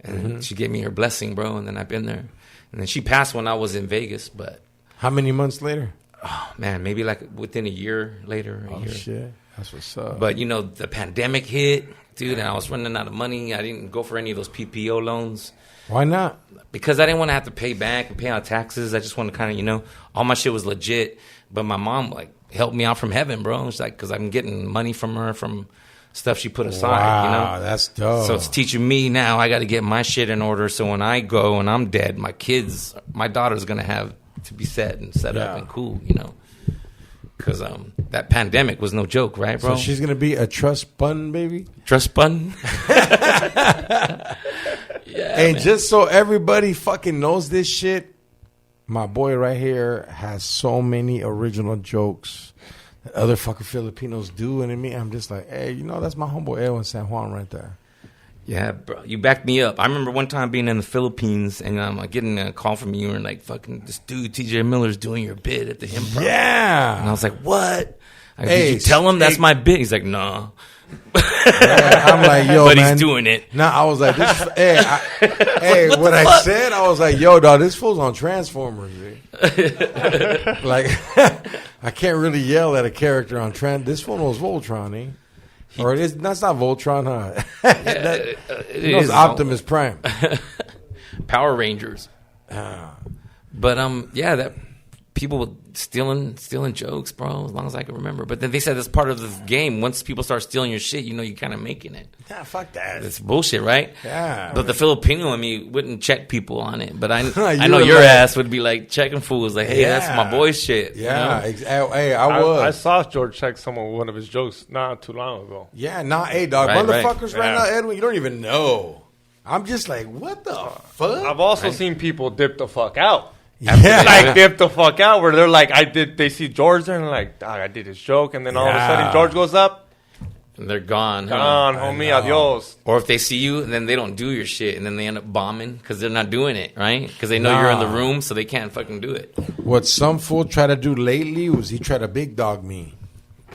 E: And she gave me her blessing, bro. And then I've been there. And then she passed when I was in Vegas, but
F: How many months later?
E: oh man, maybe like within a year later. A year.
F: Shit. That's what's up.
E: But you know, the pandemic hit, dude, and I was running out of money. I didn't go for any of those PPO loans.
F: Why not?
E: Because I didn't want to have to pay back and pay out taxes. I just wanted to kind of, all my shit was legit. But my mom, like, helped me out from heaven, bro. It's like, because I'm getting money from her from stuff she put aside,
F: Wow, that's dope.
E: So it's teaching me now I got to get my shit in order. So when I go and I'm dead, my daughter's going to have to be set and set up and cool, Because that pandemic was no joke, right, bro?
F: So she's going to be a trust button baby?
E: Trust button?
F: And man, just so everybody fucking knows this shit, my boy right here has so many original jokes that other fucking Filipinos do. And I'm just like, hey, that's my homeboy Edwin San Juan right there.
E: Yeah, bro, you backed me up. I remember one time being in the Philippines and I'm getting a call from you and like, fucking, this dude, TJ Miller's doing your bit at the Improv.
F: Yeah.
E: And I was like, what? Did you tell him that's my bit? He's like, nah.
F: Yeah, I'm like, yo,
E: but
F: man.
E: He's doing it.
F: Nah, I was like, this. What I said, I was like, yo, dog, this fool's on Transformers. Like, I can't really yell at a character on This one was Voltron, or that's not Voltron, huh? It was Optimus Prime.
E: Power Rangers. But that people were stealing jokes, bro, as long as I can remember. But then they said that's part of the game. Once people start stealing your shit, you're kind of making it.
F: Yeah, fuck that.
E: It's bullshit, right?
F: Yeah.
E: But the Filipino in me wouldn't check people on it. But I
F: You
E: know
F: were
E: your
F: like-
E: ass would be like checking fools, like, hey, that's my boy's shit.
F: Yeah, hey, I was.
G: I saw George check someone with one of his jokes not too long ago.
F: Yeah, hey, dog,
E: Right,
F: motherfuckers right
G: Yeah.
F: now, Edwin, you don't even know. I'm just like, what the fuck?
G: I've also seen people dip the fuck out.
F: Yeah.
G: Like dip the fuck out where they're like, they see George there and they're like, dog, I did his joke, and then all of a sudden
F: Yeah.
G: George goes up.
E: And they're gone, huh?
G: Gone, homie. Adios.
E: Or if they see you, and then they don't do your shit, and then they end up bombing because they're not doing it, right? Because they know you're in the room, so they can't fucking do it.
F: What some fool tried to do lately was he tried to big dog me.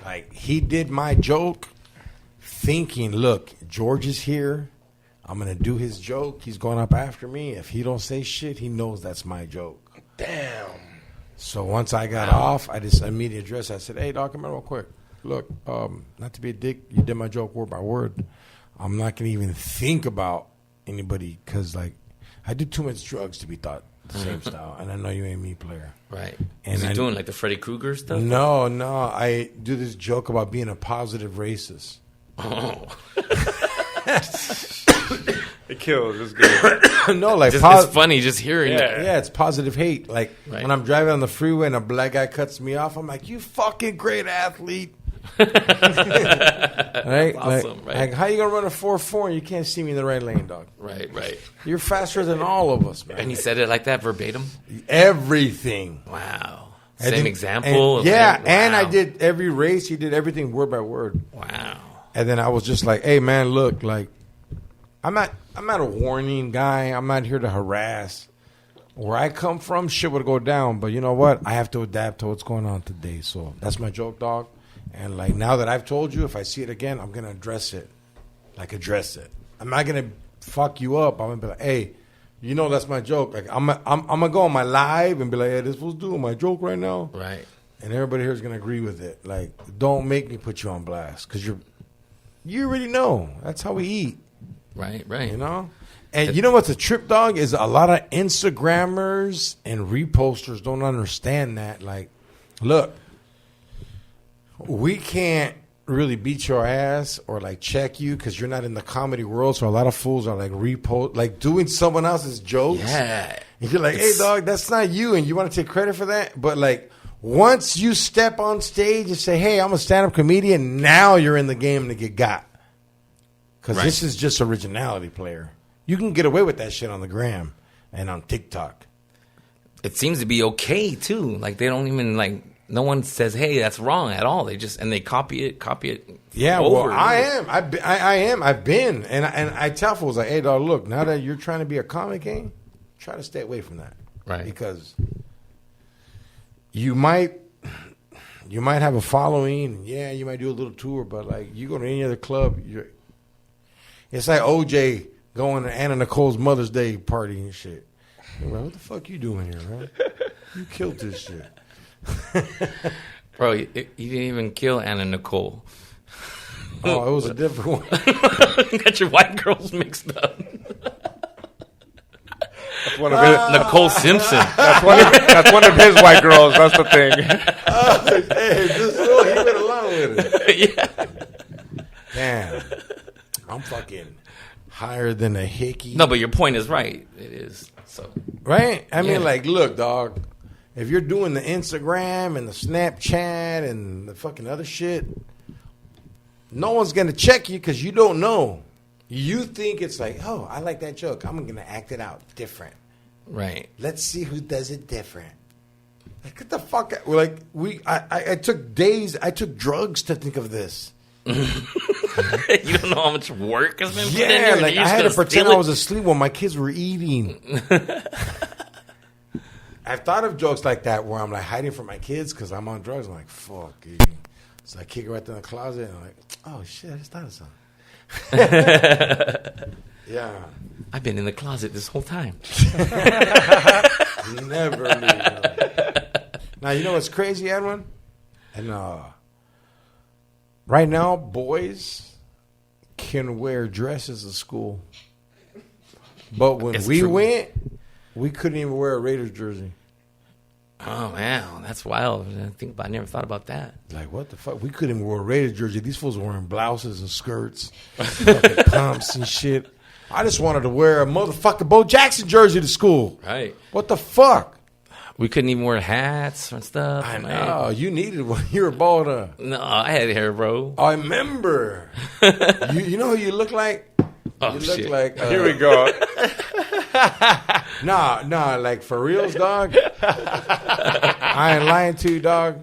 F: Like, he did my joke thinking, look, George is here. I'm going to do his joke. He's going up after me. If he don't say shit, he knows that's my joke.
G: Damn.
F: So once I got off, I just immediately addressed. I said, hey, dog, come here real quick. Look, not to be a dick, you did my joke word by word. I'm not going to even think about anybody because, like, I do too much drugs to be thought the same style. And I know you ain't me, player.
E: Right.
F: And
E: Is he doing like the Freddy Krueger stuff?
F: No. I do this joke about being a positive racist.
E: Oh.
G: It kills. It's good.
F: No, like,
E: It's funny just hearing it.
F: Yeah, it's positive hate. Like, when I'm driving on the freeway and a black guy cuts me off, I'm like, you fucking great athlete. Right?
E: Awesome, right.
F: Like, how you gonna run a 4.4 and you can't see me in the right lane, dog?
E: Right.
F: You're faster than all of us, man.
E: And he said it like that verbatim?
F: Everything.
E: Wow.
F: I
E: Same
F: did-
E: example?
F: and- yeah,
E: Wow.
F: and I did every race. He did everything word by word.
E: Wow.
F: And then I was just like, hey, man, look, like, I'm not a warning guy. I'm not here to harass. Where I come from, shit would go down. But you know what? I have to adapt to what's going on today. So that's my joke, dog. And, like, now that I've told you, if I see it again, I'm going to address it. Like, address it. I'm not going to fuck you up. I'm going to be like, hey, you know that's my joke. Like, I'm going to go on my live and be like, hey, this was doing my joke right now.
E: Right.
F: And everybody here is going to agree with it. Like, don't make me put you on blast. Because you already know. That's how we eat.
E: Right.
F: You know? And you know what's a trip, dog? Is a lot of Instagrammers and reposters don't understand that. Like, look, we can't really beat your ass or, like, check you because you're not in the comedy world. So a lot of fools are, like, like, doing someone else's jokes.
E: Yeah.
F: And you're like, hey, dog, that's not you. And you want to take credit for that. But, like, once you step on stage and say, hey, I'm a stand-up comedian, now you're in the game to get got. Because this is just originality, player. You can get away with that shit on the gram and on TikTok.
E: It seems to be okay, too. Like, they don't even, like, no one says, hey, that's wrong at all. They just, and they copy it.
F: Yeah,
E: over.
F: well, I am. I've been. And I tell fools, like, hey, dog, look, now that you're trying to be a comic, try to stay away from that.
E: Right.
F: Because you might have a following. And yeah, you might do a little tour, but, like, you go to any other club, it's like OJ going to Anna Nicole's Mother's Day party and shit. You're like, what the fuck you doing here, man? You killed this shit.
E: Bro, you didn't even kill Anna Nicole.
F: Oh, it was a different one.
E: You got your white girls mixed up.
G: That's one of his,
E: Nicole Simpson.
G: that's one of his white girls. That's the thing.
F: Hey, just so he went along with it.
E: Yeah.
F: Damn. I'm fucking higher than a hickey.
E: No, but your point is right. It is. So
F: Right? I mean,
E: Yeah.
F: like, look, dog. If you're doing the Instagram and the Snapchat and the fucking other shit, no one's going to check you because you don't know. You think it's like, oh, I like that joke. I'm going to act it out different.
E: right.
F: Let's see who does it different. Like, get the fuck out. Like, I took days. I took drugs to think of this.
E: You don't know how much work has been put in
F: Yeah,
E: here.
F: like,
E: You're
F: I
E: just
F: had to
E: gonna
F: pretend
E: steal
F: I
E: it?
F: was asleep while my kids were eating. I've thought of jokes like that where I'm like hiding from my kids because I'm on drugs. I'm like, fuck you. So I kick it right in the closet and I'm like, oh shit, I just thought of something. Yeah.
E: I've been in the closet this whole time.
F: Never leave. Now, you know what's crazy, Edwin? And right now, boys can wear dresses to school. But when
E: It's
F: we
E: true.
F: went, we couldn't even wear a Raiders jersey.
E: Oh man, that's wild. I never thought about that.
F: Like, what the fuck? We couldn't even wear a Raiders jersey. These fools were wearing blouses and skirts, fucking pumps and shit. I just wanted to wear a motherfucking Bo Jackson jersey to school.
E: Right.
F: What the fuck?
E: We couldn't even wear hats and stuff.
F: I
E: man.
F: know. You needed one. You were bald up.
E: No, I had hair, bro.
F: I remember. you know who you look like?
E: Oh
F: You look
E: shit.
F: like
G: Here we go.
F: Nah, like for reals, dog. I ain't lying to you, dog.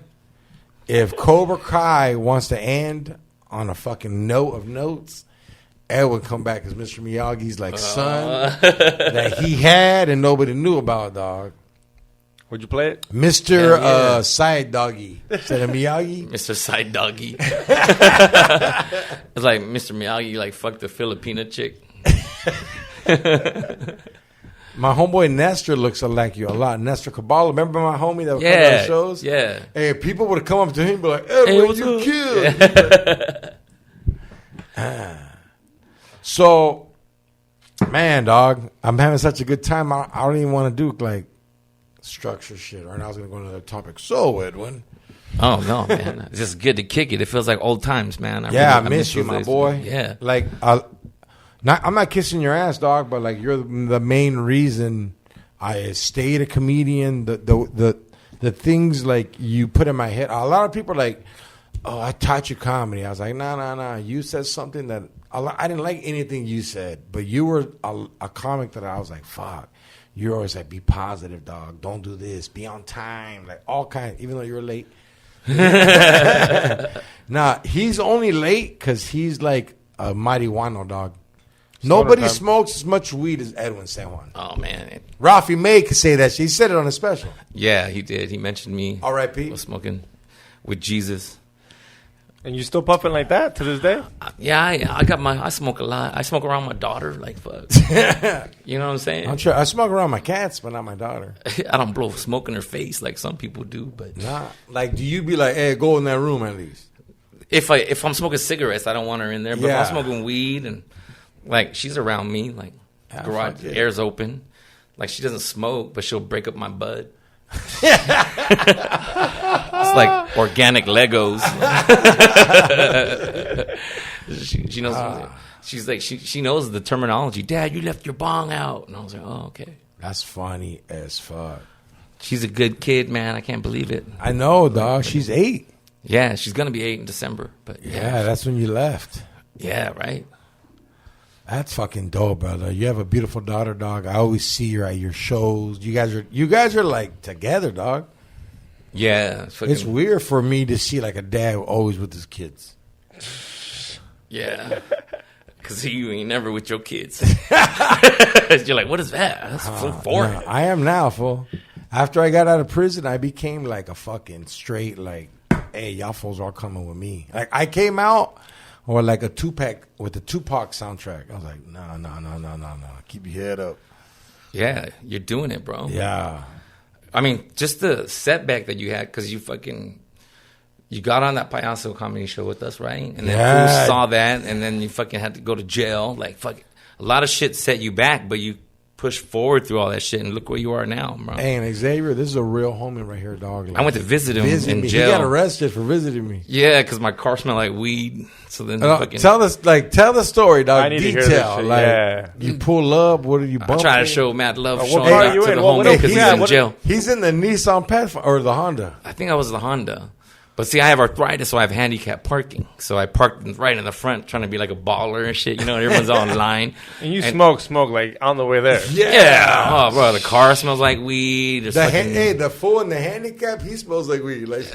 F: If Cobra Kai wants to end on a fucking note of notes, Ed would come back as Mr. Miyagi's like son that he had and nobody knew about, dog.
G: Would you play it?
F: Mr. Side Doggy. Instead of Miyagi?
E: Mr. Side Doggy. It's like Mr. Miyagi, like, fucked the Filipina chick.
F: My homeboy Nestor looks like you a lot. Nestor Cabala. Remember my homie that would come to the shows?
E: Yeah.
F: Hey, people would come up to him and be like, Edwin,
E: Hey, what's
F: you
E: up?
F: killed. So, man, dog, I'm having such a good time. I don't even want to do, like, structure shit. Right now I was going to go to another topic. So, Edwin.
E: Oh, no, man. It's just good to kick it. It feels like old times, man.
F: I miss you, my
E: those
F: boy.
E: days. Yeah.
F: Like, I'm not kissing your ass, dog, but, like, you're the main reason I stayed a comedian. The things, like, you put in my head. A lot of people are like, oh, I taught you comedy. I was like, nah. You said something that I didn't like anything you said, but you were a comic that I was like, fuck. You're always like, be positive, dog. Don't do this. Be on time. Like, all kinds, even though you were late. Nah, he's only late because he's like a marijuano, dog. Nobody smokes as much weed as Edwin San Juan.
E: Oh, man.
F: Ralphie May could say that. He said it on a special.
E: Yeah, he did. He mentioned me.
F: R.I.P.
E: Was smoking with Jesus.
G: And you still puffing like that to this day?
E: Yeah, I smoke a lot. I smoke around my daughter, like, fuck. You know what I'm saying?
F: I'm sure I smoke around my cats, but not my daughter.
E: I don't blow smoke in her face like some people do, but
F: Nah. Like, do you be like, hey, go in that room at least?
E: if I'm smoking cigarettes, I don't want her in there. But if I'm smoking weed and like she's around me, like garage air's open, like she doesn't smoke, but she'll break up my bud. It's like organic Legos. She knows. She's like she knows the terminology. Dad, you left your bong out, and I was like, oh, okay.
F: That's funny as fuck.
E: She's a good kid, man. I can't believe it.
F: I know, dog. She's 8.
E: Yeah, she's gonna be 8 in December. But
F: Yeah, that's when you left.
E: yeah, right.
F: That's fucking dope, brother. You have a beautiful daughter, dog. I always see her at your shows. You guys are like together, dog.
E: Yeah,
F: It's weird for me to see like a dad always with his kids.
E: yeah. Because you ain't never with your kids. You're like, what is that? That's foreign.
F: No, I am now, fool. After I got out of prison, I became like a fucking straight, like, hey, y'all fools are all coming with me. Like, I came out or like a Tupac with the Tupac soundtrack. I was like, no. Keep your head up.
E: Yeah, you're doing it, bro.
F: Yeah.
E: I mean, just the setback that you had because you got on that Payaso comedy show with us, right? And then fools saw that, and then you fucking had to go to jail. Like, fuck, a lot of shit set you back, but you pushed forward through all that shit, and look where you are now, bro.
F: Hey, and Xavier, this is a real homie right here, dog. Like,
E: I went to visit him in jail.
F: He got arrested for visiting me.
E: Yeah, because my car smelled like weed. So then
F: tell the story, dog.
G: I need to hear this shit.
F: Like,
G: yeah.
F: You pull up. What did you bump?
E: I try to show mad love.
G: What
E: Showing
G: car
E: out
G: are you
E: to
G: in?
E: the
G: What
E: homie because
G: is
E: he's
G: that?
E: in jail.
F: He's in the Nissan Pathfinder or the Honda.
E: I think I was the Honda. But see, I have arthritis, so I have handicap parking. So I parked right in the front, trying to be like a baller and shit. You know, everyone's online.
G: And you smoke like on the way there.
E: Yeah. Oh, bro, the car smells like weed.
F: The fool in the handicap, he smells like weed. Like,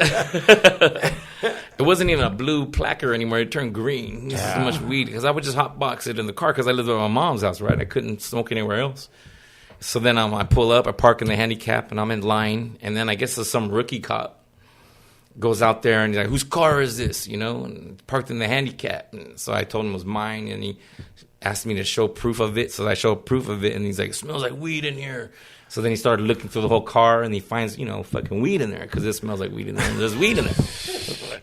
E: it wasn't even a blue placard anymore. It turned green. This is so much weed. Because I would just hotbox it in the car because I lived at my mom's house, right? I couldn't smoke anywhere else. So then I pull up, I park in the handicap, and I'm in line. And then I guess there's some rookie cop goes out there and he's like, whose car is this? You know, and it's parked in the handicap. And so I told him it was mine, and he asked me to show proof of it. So I showed proof of it, and he's like, it smells like weed in here. So then he started looking through the whole car, and he finds, fucking weed in there because it smells like weed in there, and there's weed in there.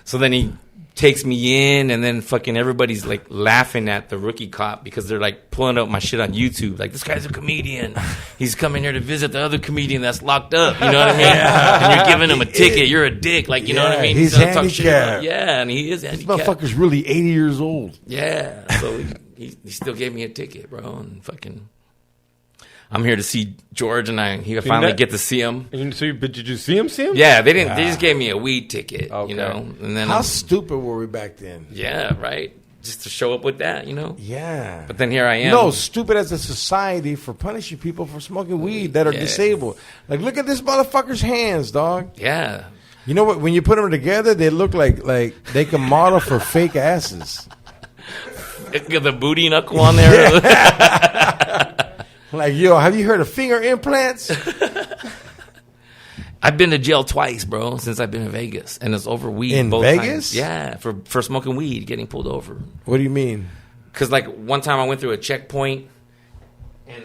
E: So then he takes me in, and then fucking everybody's like laughing at the rookie cop because they're like pulling up my shit on YouTube. Like, this guy's a comedian. He's coming here to visit the other comedian that's locked up. You know what I mean? And you're giving him a ticket. You're a dick. Like, you know what I mean?
F: He's handicapped.
E: Yeah, and he is
F: this
E: handicapped.
F: motherfucker's really 80 years old.
E: Yeah. So he still gave me a ticket, bro. And fucking, I'm here to see George, and he finally get to see him.
G: Did you see him?
E: Yeah, they didn't. They just gave me a weed ticket,
G: Okay.
E: And then
F: How stupid were we back then?
E: Yeah, right. Just to show up with that,
F: Yeah.
E: But then here I am.
F: No, stupid as a society for punishing people for smoking weed that are disabled. Like, look at this motherfucker's hands, dog.
E: Yeah.
F: You know what? When you put them together, they look like they can model for fake asses.
E: Got the booty knuckle on there.
F: Like, yo, have you heard of finger implants?
E: I've been to jail twice, bro, since I've been in Vegas, and it's over weed.
F: In
E: both
F: Vegas?
E: times. Yeah, for smoking weed, getting pulled over.
F: What do you mean?
E: Because like one time I went through a checkpoint, and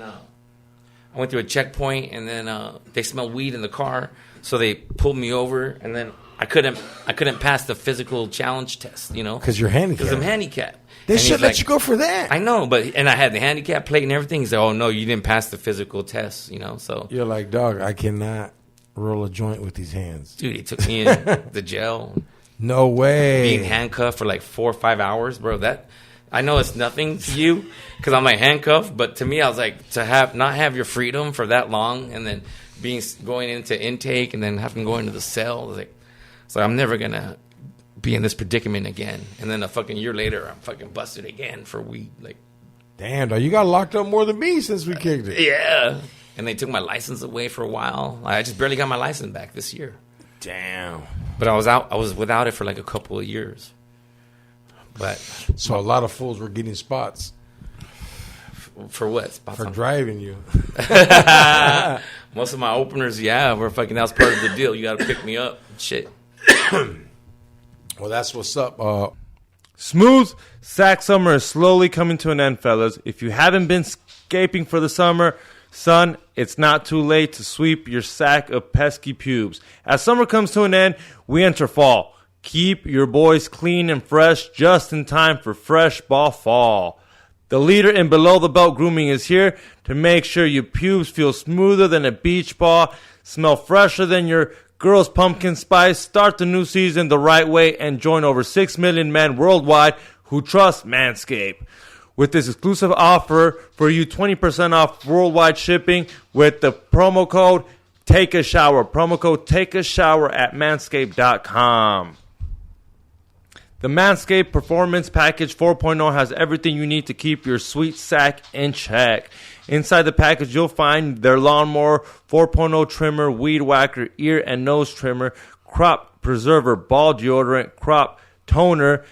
E: then they smelled weed in the car, so they pulled me over, and then I couldn't pass the physical challenge test, you know,
F: Because you're handicapped.
E: because I'm handicapped.
F: They
E: And
F: should
E: he's
F: let
E: like,
F: you go for that.
E: I know, and I had the handicap plate and everything. He said, "Oh no, you didn't pass the physical test," you know. So,
F: You're like, dog, I cannot roll a joint with these hands.
E: dude, he took me in the jail,
F: No way.
E: being handcuffed for like 4 or 5 hours, bro. That I know it's nothing to you because I'm like handcuffed, but to me, I was like to not have your freedom for that long, and then going into intake, and then having to go into the cell. I was like, so I'm never gonna be in this predicament again. And then a fucking year later, I'm fucking busted again for weed. Like,
F: Damn, dog, you got locked up more than me since we kicked it.
E: yeah. And they took my license away for a while. I just barely got my license back this year.
F: Damn.
E: But I was without it for like a couple of years. But
F: So a lot of fools were getting spots
E: for what? Spots
F: for
E: on-
F: driving you.
E: Most of my openers, yeah, were fucking. That was part of the deal. You got to pick me up. Shit.
F: Well, that's what's up.
G: Smooth sack summer is slowly coming to an end, fellas. If you haven't been escaping for the summer, son, it's not too late to sweep your sack of pesky pubes. As summer comes to an end, we enter fall. Keep your boys clean and fresh just in time for fresh ball fall. The leader in below the belt grooming is here to make sure your pubes feel smoother than a beach ball, smell fresher than your girl's pumpkin spice. Start the new season the right way and join over 6 million men worldwide who trust Manscaped. With this exclusive offer for you, 20% off worldwide shipping with the promo code Take a Shower. Promo code Take a Shower at manscaped.com. The Manscaped Performance Package 4.0 has everything you need to keep your sweet sack in check. Inside the package, you'll find their Lawnmower 4.0 trimmer, Weed Whacker, ear and nose trimmer, crop preserver, ball deodorant, crop toner,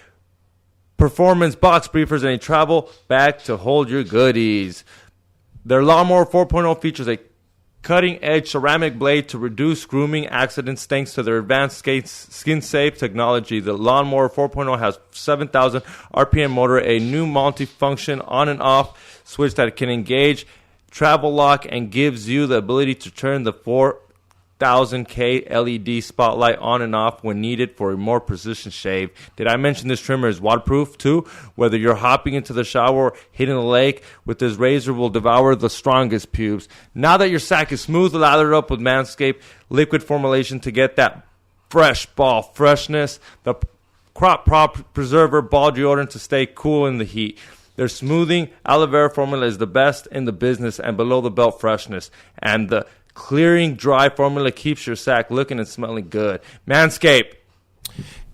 G: performance box briefers, and a travel bag to hold your goodies. Their Lawnmower 4.0 features a cutting-edge ceramic blade to reduce grooming accidents thanks to their advanced skin-safe technology. The Lawnmower 4.0 has 7,000 RPM motor, a new multi-function on and off switch that can engage travel lock and gives you the ability to turn the 4000K LED spotlight on and off when needed for a more precision shave. Did I mention this trimmer is waterproof too? Whether you're hopping into the shower or hitting the lake, with this razor will devour the strongest pubes. Now that your sack is smooth, lather it up with Manscaped liquid formulation to get that fresh ball freshness. The crop preserver ball deodorant to stay cool in the heat. Their smoothing aloe vera formula is the best in the business and below the belt freshness. And the clearing dry formula keeps your sack looking and smelling good. Manscaped.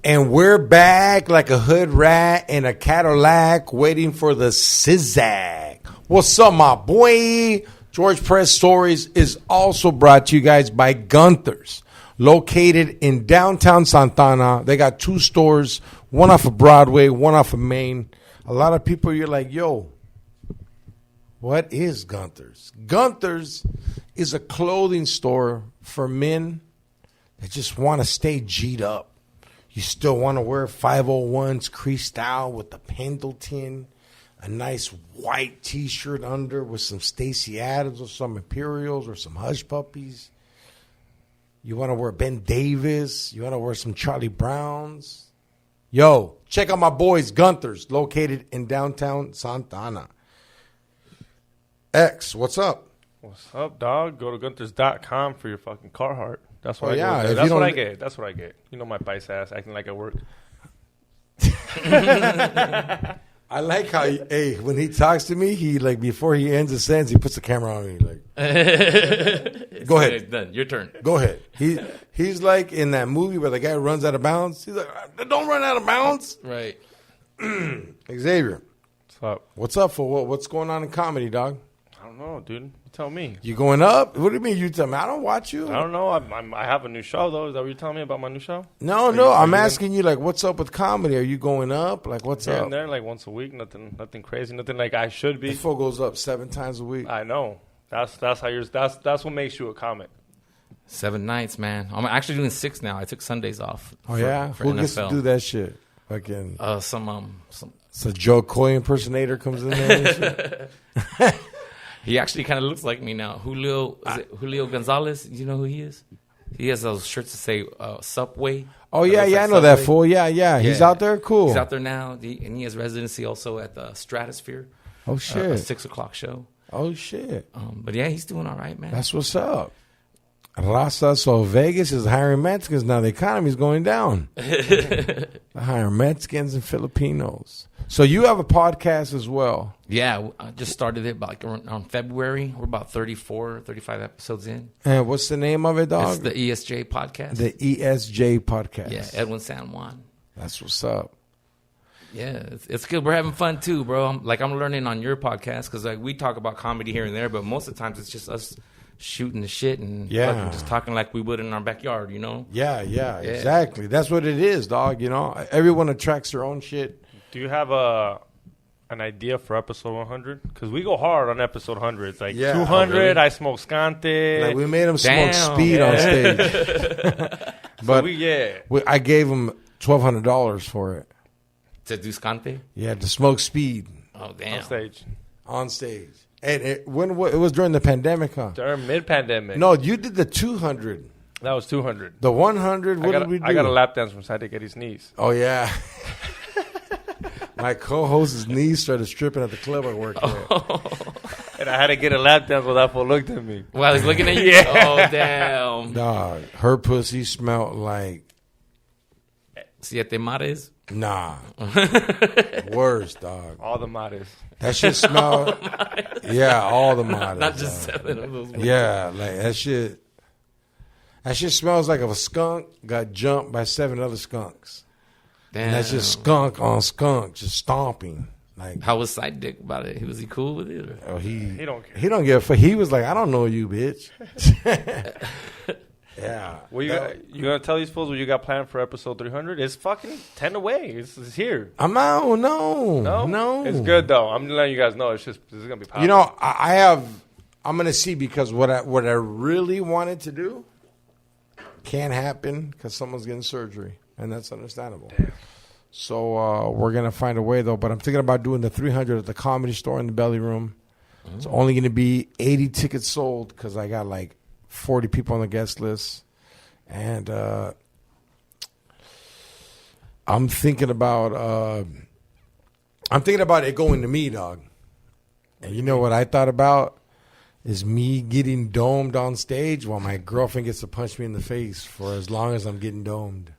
F: And we're back like a hood rat in a Cadillac waiting for the Sizzag. What's up, my boy? George Press Stories is also brought to you guys by Gunther's, located in downtown Santana. They got 2 stores, one off of Broadway, one off of Main. A lot of people, you're like, yo, what is Gunther's? Gunther's is a clothing store for men that just want to stay G'd up. You still want to wear 501s creased out with the Pendleton, a nice white T-shirt under with some Stacey Adams or some Imperials or some Hush Puppies. You want to wear Ben Davis. You want to wear some Charlie Browns. Yo, check out my boys, Gunther's, located in downtown Santana. X, what's up?
G: What's up, dog? Go to Gunthers.com for your fucking Carhartt. That's what
F: Oh,
G: I
F: yeah,
G: get.
F: if
G: That's
F: you
G: what
F: don't-
G: I get. That's what I get. You know my bice ass acting like I work.
F: I like how, when he talks to me, he, like, before he ends a sentence, he puts the camera on me, like, go ahead.
E: It's done. Your turn.
F: Go ahead. He's like in that movie where the guy runs out of bounds. He's like, don't run out of bounds.
E: Right.
F: Xavier,
G: What's up?
F: what's up for what? What's going on in comedy, dog?
G: I don't don't know, dude. You tell me.
F: You going up? What do you mean you tell me? I don't watch you.
G: I don't know. I have a new show, though. Is that what you're telling me about my new show?
F: No, I'm asking you, like, what's up with comedy? Are you going up? Like, what's
G: Here
F: up?
G: and there, like once a week. Nothing crazy. Nothing like I should be.
F: This fool goes up 7 times a week.
G: I know. That's how you're. That's what makes you a comic.
E: 7 nights, man. I'm actually doing 6 now. I took Sundays off.
F: Oh, yeah?
E: For
F: Who
E: NFL.
F: gets to do that shit? Fucking.
E: Some
F: So Joe Coy impersonator comes in there and shit?
E: He actually kind of looks like me now. Julio Gonzalez. You know who he is? He has those shirts that say Subway.
F: Oh,
E: That
F: yeah,
E: looks
F: yeah,
E: like
F: I know that
E: Subway.
F: fool. Yeah. He's out there? Cool.
E: He's out there now. And he has residency also at the Stratosphere.
F: Oh,
E: A
F: shit.
E: 6 o'clock show.
F: Oh, shit.
E: But yeah, he's doing all right, man.
F: That's what's up. Raza, so Vegas is hiring Mexicans now. The economy's going down. They're hiring Mexicans and Filipinos. So you have a podcast as well.
E: Yeah, I just started it like around February. We're about 34, 35 episodes in.
F: And what's the name of it,
E: It's
F: dog?
E: the ESJ podcast.
F: The ESJ podcast.
E: Yeah, Edwin San Juan.
F: That's what's up.
E: Yeah, it's good. We're having fun too, bro. I'm learning on your podcast because like we talk about comedy here and there, but most of the times it's just us shooting the shit and fucking just talking like we would in our backyard, you know?
F: Yeah, exactly. That's what it is, dog. You know, everyone attracts their own shit.
G: Do you have an idea for episode 100? Because we go hard on episode 100. It's like 200,
E: Oh, really?
G: I smoke scante.
F: Like we made him smoke
E: Damn.
F: speed on stage. But I gave him $1,200 for it.
E: To do scante?
F: Yeah, to smoke speed
E: Oh, damn.
G: on stage.
F: on stage. And it was during the pandemic, huh?
G: During mid-pandemic.
F: No, you did the 200.
G: That was 200.
F: The 100, what did we do?
G: I got a lap dance from Side to his knees.
F: Oh, yeah. My co-host's knees started stripping at the club I worked at.
G: And I had to get a lap dance when that fool looked at me.
E: While he's looking at you?
G: Yeah.
E: Oh, damn.
F: Dog, her pussy smelled like,
E: Siete mares?
F: nah. Worse, dog.
G: All the mares.
F: That shit smelled, yeah, all the models.
E: Not just
F: dog.
E: 7 of those.
F: Yeah, like that shit smells like if a skunk got jumped by 7 other skunks.
E: Damn.
F: And that's just skunk on skunk, just stomping. Like,
E: How was Side Dick about it? Was he cool with it? Or?
F: oh, he
G: don't care.
F: He don't give a fuck. He was like, I don't know you, bitch. Yeah.
G: Well, you gonna tell these fools what you got planned for episode 300? It's fucking 10 away. It's here.
F: I'm out. No.
G: It's good though. I'm letting you guys know. This is gonna be powerful.
F: You know, I'm gonna see, because what I really wanted to do can't happen because someone's getting surgery, and that's understandable.
G: Damn.
F: So we're gonna find a way though. But I'm thinking about doing the 300 at the Comedy Store in the Belly Room. It's only gonna be 80 tickets sold because I got like 40 people on the guest list, and I'm thinking about it going to me, dog. And you know what I thought about is me getting domed on stage while my girlfriend gets to punch me in the face for as long as I'm getting domed.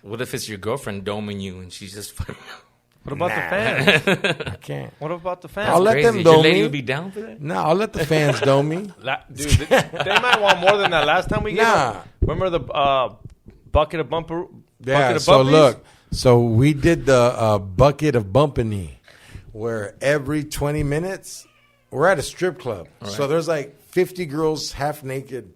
E: What if it's your girlfriend doming you and she's just fucking...
G: What about the fans?
F: I can't.
G: What about the fans?
F: I'll let
E: Crazy.
F: them
E: Your
F: dome
E: lady
F: me.
E: would be down for that?
F: No, I'll let the fans dome me.
G: Dude, they might want more than that. Last time we
F: Nah.
G: remember the bucket of bumper?
F: Yeah,
G: bucket of
F: so
G: bumpies?
F: look. So we did the bucket of bumpany, where every 20 minutes, we're at a strip club. So there's like 50 girls half naked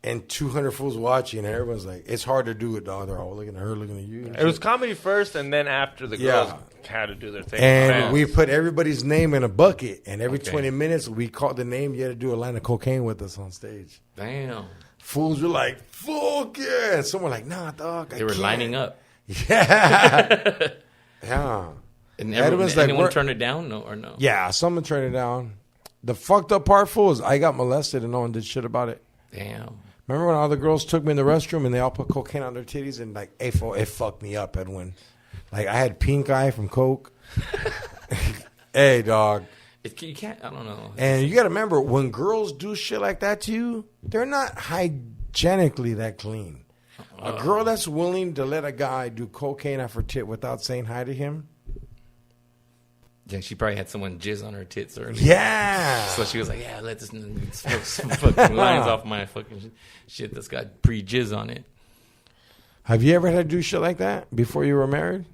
F: and 200 fools watching, and everyone's like, it's hard to do it, dog. They're all looking at her, looking at you. and
G: It was
F: shit.
G: comedy first, and then after the
F: Yeah.
G: girls had to do their thing.
F: And
G: Fans.
F: we put everybody's name in a bucket, and every
E: Okay.
F: 20 minutes we called the name. You had to do a line of cocaine with us on stage.
E: Damn.
F: Fools were like, fuck yeah. And someone like, nah, dog.
E: They were lining up.
F: Yeah. Yeah.
E: And
F: Edwin's like,
E: anyone
F: we're-
E: turn it down? No or no?
F: Yeah, someone turned it down. The fucked up part, fool, is I got molested and no one did shit about it.
E: Damn.
F: Remember when all the girls took me in the restroom and they all put cocaine on their titties and like, hey, fool, it fucked me up, Edwin. Like, I had pink eye from coke. Hey, dog.
E: You can't, I don't know.
F: And you got to remember, when girls do shit like that to you, they're not hygienically that clean. A girl that's willing to let a guy do cocaine off her tit without saying hi to him,
E: Yeah, she probably had someone jizz on her tits earlier.
F: yeah.
E: So she was like, yeah, let this nigga smoke some fucking lines off my fucking shit that's got pre-jizz on it.
F: Have you ever had to do shit like that before you were married?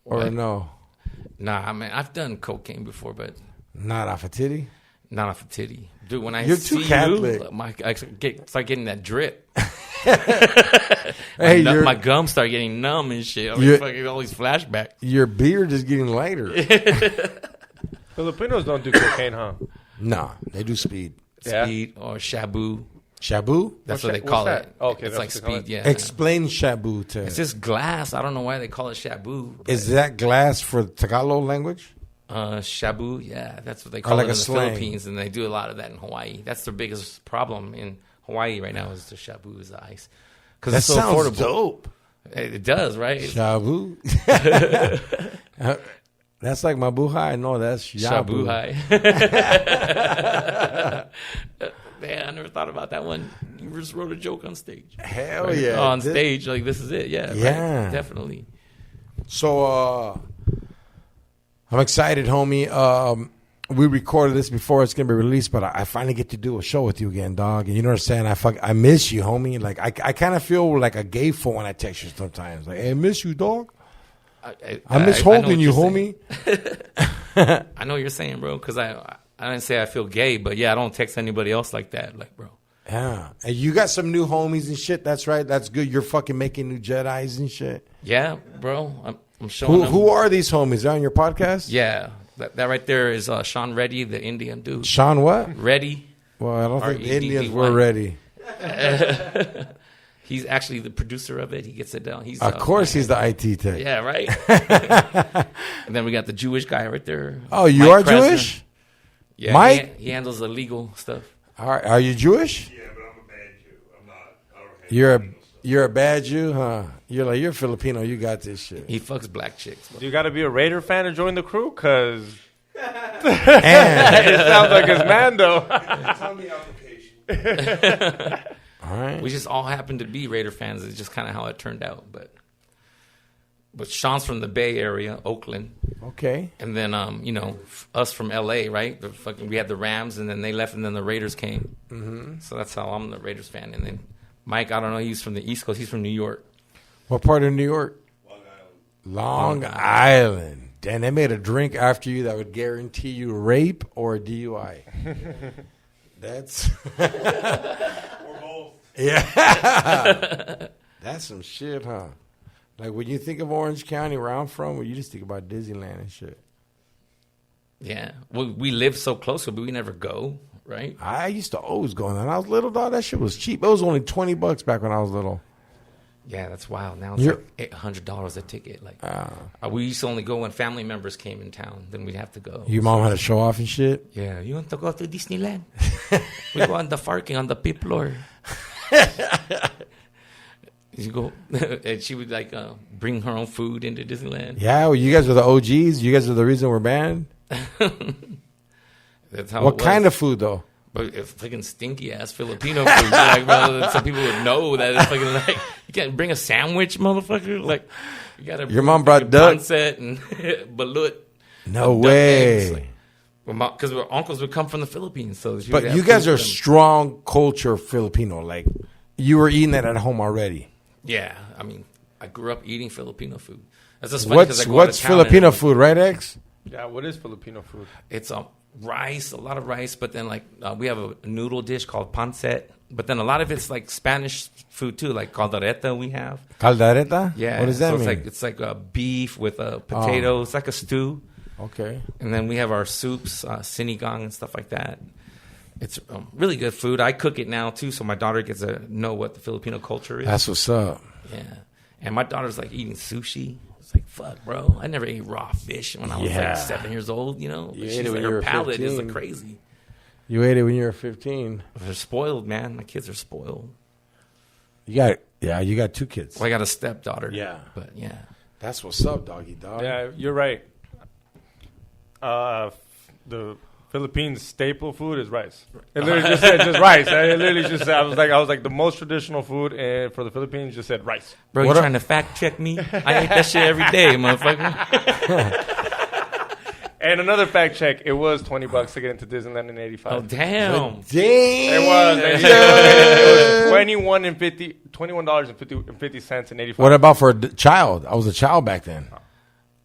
F: Or
E: What?
F: no?
E: Nah, I mean, I've done cocaine before, but
F: Not off a titty?
E: Not off a titty. Dude, when I
F: You're
E: see
F: too Catholic.
E: I start getting that drip.
F: Hey,
E: My gums start getting numb and shit. I mean,
F: You're-
E: fucking all these flashbacks.
F: your beard is getting lighter.
G: Filipinos don't do cocaine, huh?
F: Nah, they do speed.
G: Yeah.
E: Speed or shabu.
F: Shabu?
E: That's
G: What's
E: what they
G: that-
E: call
G: what's
E: it.
G: that? Okay,
E: it's
G: that's
E: like
G: what they call
E: speed,
G: it.
E: yeah.
F: Explain shabu to
E: It's just glass. I don't know why they call it shabu. but,
F: Is that glass for Tagalog language?
E: shabu, yeah, that's what they call
F: like
E: it
F: a
E: in the
F: slang.
E: Philippines, and they do a lot of that in Hawaii. That's their biggest problem in Hawaii right now is the shabu, is the ice. Because
F: That
E: it's so
F: sounds
E: affordable.
F: dope.
E: It does, right?
F: Shabu. That's like mabuhay. No, that's shabu.
E: Shabu high. Man, I never thought about that one. You just wrote a joke on stage.
F: Hell
E: Right?
F: yeah.
E: On stage, like this is it. Yeah.
F: Yeah.
E: Right? Definitely.
F: So I'm excited, homie. We recorded this before it's gonna be released, but I finally get to do a show with you again, dog. And you know what I'm saying? I miss you, homie. Like I kind of feel like a gay fool when I text you sometimes. Like, hey, I miss you, dog. I miss
E: know
F: holding
E: what
F: you,
E: you're saying.
F: homie.
E: I know what you're saying, bro, because I didn't say I feel gay, but yeah, I don't text anybody else like that. Like, bro.
F: Yeah, and you got some new homies and shit. That's right. That's good. You're fucking making new Jedis and shit.
E: Yeah, bro. I'm showing them.
F: Who are these homies? They're on your podcast?
E: Yeah. That right there is Sean Reddy, the Indian dude.
F: Sean what?
E: Reddy.
F: Well, I don't think the
E: R-E-D-D-Y.
F: Indians were ready.
E: He's actually the producer of it. He gets it down. He's
F: Of course, he's the IT tech.
E: Yeah, right. And then we got the Jewish guy right there.
F: Oh, you
E: Mike
F: are
E: Krasner.
F: Jewish?
E: Yeah,
F: Mike?
E: He handles the legal stuff.
F: Are you Jewish?
H: Yeah, but I'm a bad Jew. I'm not. I don't handle
F: You're
H: legal stuff.
F: you're a bad Jew, huh? You're Filipino. You got this shit.
E: He fucks black chicks.
G: Do you got to be a Raider fan to join the crew? Because
F: And
G: it sounds like it's Mando.
H: It's on the application.
F: all right.
E: We just all happen to be Raider fans. It's just kind of how it turned out. But Sean's from the Bay Area, Oakland.
F: Okay.
E: And then, us from L.A., right? We had the Rams, and then they left, and then the Raiders came. Mm-hmm. So that's how I'm the Raiders fan. And then Mike, I don't know, he's from the East Coast. He's from New York.
F: What part of New York?
H: Long Island.
F: Long Island. Damn, they made a drink after you that would guarantee you rape or a DUI. That's
H: Or both.
F: yeah. That's some shit, huh? Like when you think of Orange County, where I'm from, well, you just think about Disneyland and shit.
E: Yeah. We live so close, but we never go, right?
F: I used to always go in there. When I was little, dog, that shit was cheap. It was only $20 back when I was little.
E: Yeah, that's wild. Now it's
F: You're-
E: like $800 a ticket. Like we used to only go when family members came in town. Then we'd have to go.
F: Your mom had a show off and shit.
E: Yeah, you want to go to Disneyland? We go on the parking on the fifth floor. You go, and she would like bring her own food into Disneyland.
F: Yeah, well, you guys are the OGs. You guys are the reason we're banned.
E: That's how.
F: What kind of food though?
E: But it's fucking stinky ass Filipino food. Like, bro, some people would know that it's fucking like you can't bring a sandwich, motherfucker. Like you gotta.
F: Your mom brought duck?
E: Pancit and balut.
F: No
E: duck
F: way.
E: eggs, like, because our uncles would come from the Philippines, so she would
F: But
E: have
F: you guys
E: food
F: are
E: for them.
F: strong culture Filipino. Like you were eating that at home already.
E: Yeah, I mean, I grew up eating Filipino food. That's just funny 'cause I go out
F: What's
E: of town
F: Filipino
E: and
F: food, right, X?
G: Yeah, what is Filipino food?
E: It's rice, a lot of rice, but then like we have a noodle dish called pancit. But then a lot of it's like Spanish food too, like caldereta we have.
F: Caldereta?
E: Yeah,
F: What does that
E: so
F: mean?
E: It's like beef with potato. It's like a stew.
F: Okay.
E: And then we have our soups, sinigang and stuff like that. It's really good food. I cook it now too, so my daughter gets to know what the Filipino culture is.
F: That's what's up.
E: Yeah, and my daughter's like eating sushi. It's like, fuck, bro. I never ate raw fish when I was
F: Yeah.
E: like 7 years old. You know,
F: You
E: She's
F: ate it when
E: like,
F: you
E: her
F: were
E: palate is
F: 15.
E: like crazy.
F: You ate it when you were 15.
E: They're spoiled, man. My kids are spoiled.
F: You got 2 kids.
E: Well, I got a stepdaughter.
F: Yeah.
E: but yeah,
F: That's what's up, doggy dog.
G: Yeah, you're right. The Philippines staple food is rice. It literally just said just rice. It literally just said, I was like the most traditional food for the Philippines just said rice.
E: bro,
F: What
E: you
F: a-
E: trying to fact check me? I eat that shit every day, motherfucker.
G: And another fact check, it was $20 to get into Disneyland in '85.
E: Oh damn!
F: Damn.
G: It was. It was $21.50 in '85.
F: What about for a child? I was a child back then.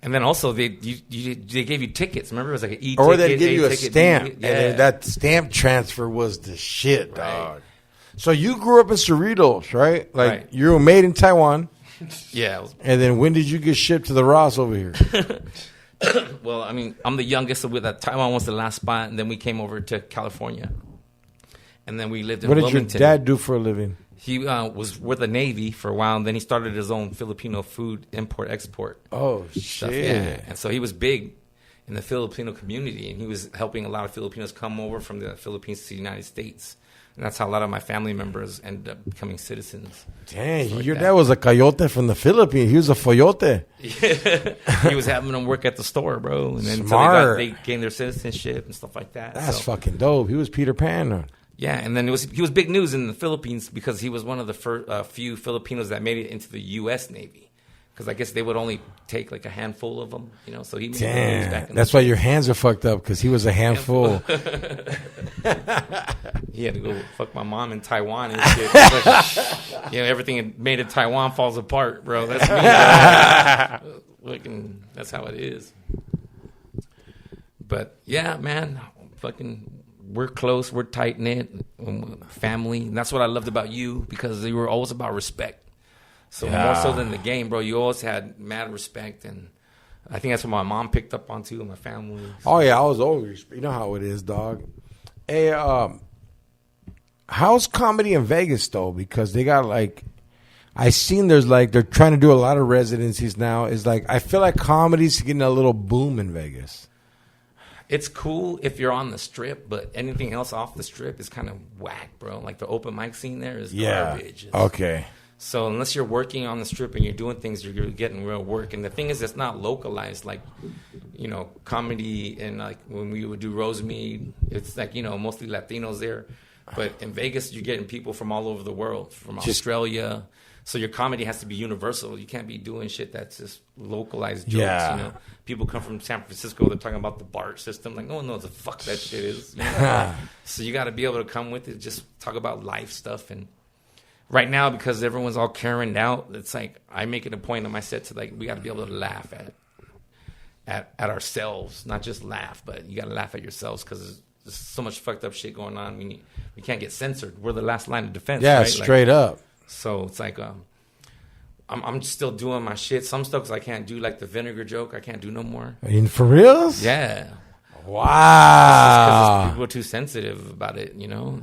E: And then also they gave you tickets. Remember, it was like an e-ticket.
F: Or they'd give you a
E: ticket,
F: stamp.
E: yeah.
F: And then that stamp transfer was the shit,
E: Right.
F: dog. So you grew up in Cerritos, right? Like,
E: Right.
F: you were made in Taiwan.
E: Yeah. It was-
F: And then when did you get shipped to the Ross over here?
E: well, I mean, I'm the youngest, so Taiwan was the last spot, and then we came over to California. And then we lived in
F: What did
E: Wilmington.
F: your dad do for a living?
E: He was with the Navy for a while, and then he started his own Filipino food import-export.
F: Oh,
E: Stuff,
F: shit.
E: yeah. And so he was big in the Filipino community, and he was helping a lot of Filipinos come over from the Philippines to the United States. And that's how a lot of my family members ended up becoming citizens.
F: Dang,
E: Like
F: your
E: that.
F: dad was a coyote from the Philippines. He was a foyote.
E: He was having them work at the store, bro. And then
F: Smart.
E: they gained their citizenship and stuff like that.
F: That's
E: So,
F: fucking dope. He was Peter Pan.
E: yeah, and then he was big news in the Philippines because he was one of the few Filipinos that made it into the U.S. Navy. Because I guess they would only take like a handful of them, you know. So he made news back
F: Damn.
E: in
F: That's why your hands are fucked up, because he was a handful.
E: He had to go fuck my mom in Taiwan and shit. Like, you know, everything made in Taiwan falls apart, bro. That's me. Fucking, that's how it is. But yeah, man, fucking, we're close, we're tight knit, family. And that's what I loved about you, because you were always about respect. So more so than the game, bro, you always had mad respect, and I think that's what my mom picked up on too, and my family.
F: Oh, yeah, I was always. You know how it is, dog. Hey, how's comedy in Vegas, though? Because they got, like, I seen there's, like, they're trying to do a lot of residencies now. It's like, I feel like comedy's getting a little boom in Vegas.
E: It's cool if you're on the strip, but anything else off the strip is kind of whack, bro. Like the open mic scene there is garbage. It's-
F: Okay.
E: So unless you're working on the strip and you're doing things, you're getting real work. And the thing is, it's not localized. Like, you know, comedy and like when we would do Rosemead, it's like, you know, mostly Latinos there. But in Vegas, you're getting people from all over the world, from Australia. So your comedy has to be universal. You can't be doing shit that's just localized jokes.
F: Yeah.
E: You know, people come from San Francisco. They're talking about the BART system. Like, no one knows the fuck that shit is. You know? So you got to be able to come with it. Just talk about life stuff. And right now, because everyone's all Karened out, it's like I make it a point in my set to like we got to be able to laugh at ourselves, not just laugh, but you got to laugh at yourselves because there's so much fucked up shit going on. We can't get censored. We're the last line of defense.
F: Yeah,
E: right?
F: straight up.
E: So it's like I'm still doing my shit. Some stuff 'cause I can't do like the vinegar joke. I can't do no more.
F: I mean, for reals?
E: Yeah.
F: Wow.
E: Because people are too sensitive about it, you know.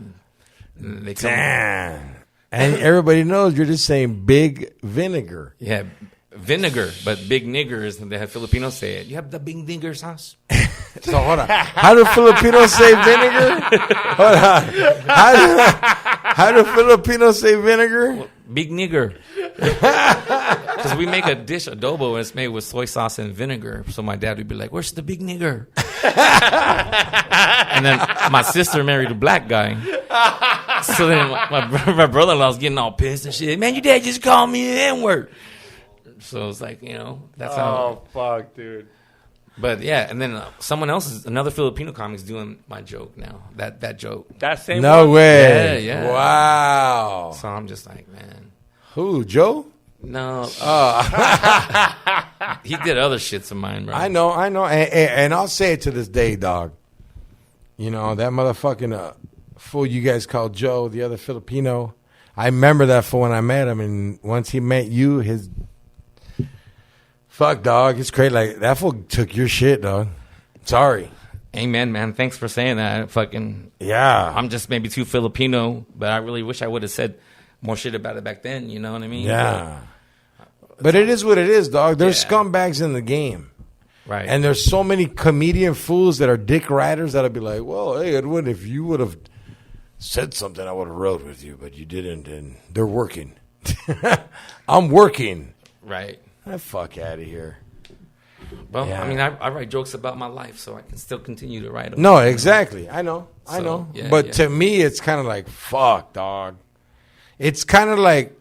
E: And they come,
F: Damn. And everybody knows you're just saying big vinegar.
E: yeah, vinegar, but big nigger is the Filipinos say it. You have the big nigger sauce.
F: So hold on. How do Filipinos say vinegar? Hold on. How do Filipinos say vinegar?
E: Big nigger. Because we make a dish, adobo, and it's made with soy sauce and vinegar. So my dad would be like, "Where's the big nigger?" And then my sister married a black guy. So then my brother-in-law was getting all pissed and shit. Man, your dad just called me an N-word. So it's like, you know, that's how.
G: Oh, fuck, dude.
E: But yeah, and then another Filipino comic's doing my joke now. That joke.
G: That same
F: No
G: one?
F: way.
E: Yeah, yeah.
F: Wow.
E: So I'm just like, man.
F: Who, Joe?
E: No. He did other shits of mine, bro.
F: I know. And I'll say it to this day, dog. You know, that motherfucking fool you guys called Joe, the other Filipino. I remember that fool when I met him. And once he met you, his... Fuck, dog. It's crazy. Like, that fool took your shit, dog. Sorry.
E: Amen, man. Thanks for saying that. Fucking...
F: Yeah.
E: I'm just maybe too Filipino, but I really wish I would have said more shit about it back then. You know what I mean?
F: Yeah. But it is what it is, dog. There's
E: Yeah.
F: scumbags in the game.
E: Right.
F: And there's so many comedian fools that are dick riders that'll be like, well, hey, Edwin, if you would have said something, I would have rode with you, but you didn't, and they're working. I'm working.
E: right.
F: The fuck out of here.
E: Well,
F: Yeah.
E: I mean, I write jokes about my life, so I can still continue to write them.
F: No, exactly. I know.
E: So, yeah,
F: but
E: yeah.
F: to me, it's kind of like, fuck, dog. It's kind of like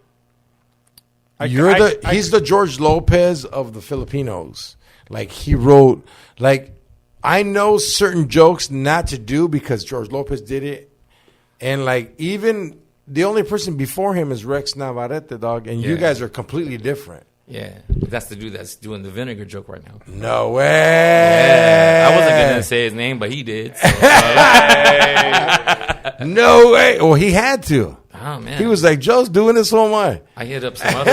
F: he's the George Lopez of the Filipinos. Like, he wrote, like, I know certain jokes not to do because George Lopez did it. And, like, even the only person before him is Rex Navarrete, dog. And you
E: Yeah.
F: guys are completely different.
E: Yeah, that's the dude that's doing the vinegar joke right now.
F: No way.
E: Yeah, I wasn't gonna say his name, but he did. So,
F: No way. Well, he had to.
E: oh man,
F: He was like, Joe's doing this, so am I.
E: I hit up some other.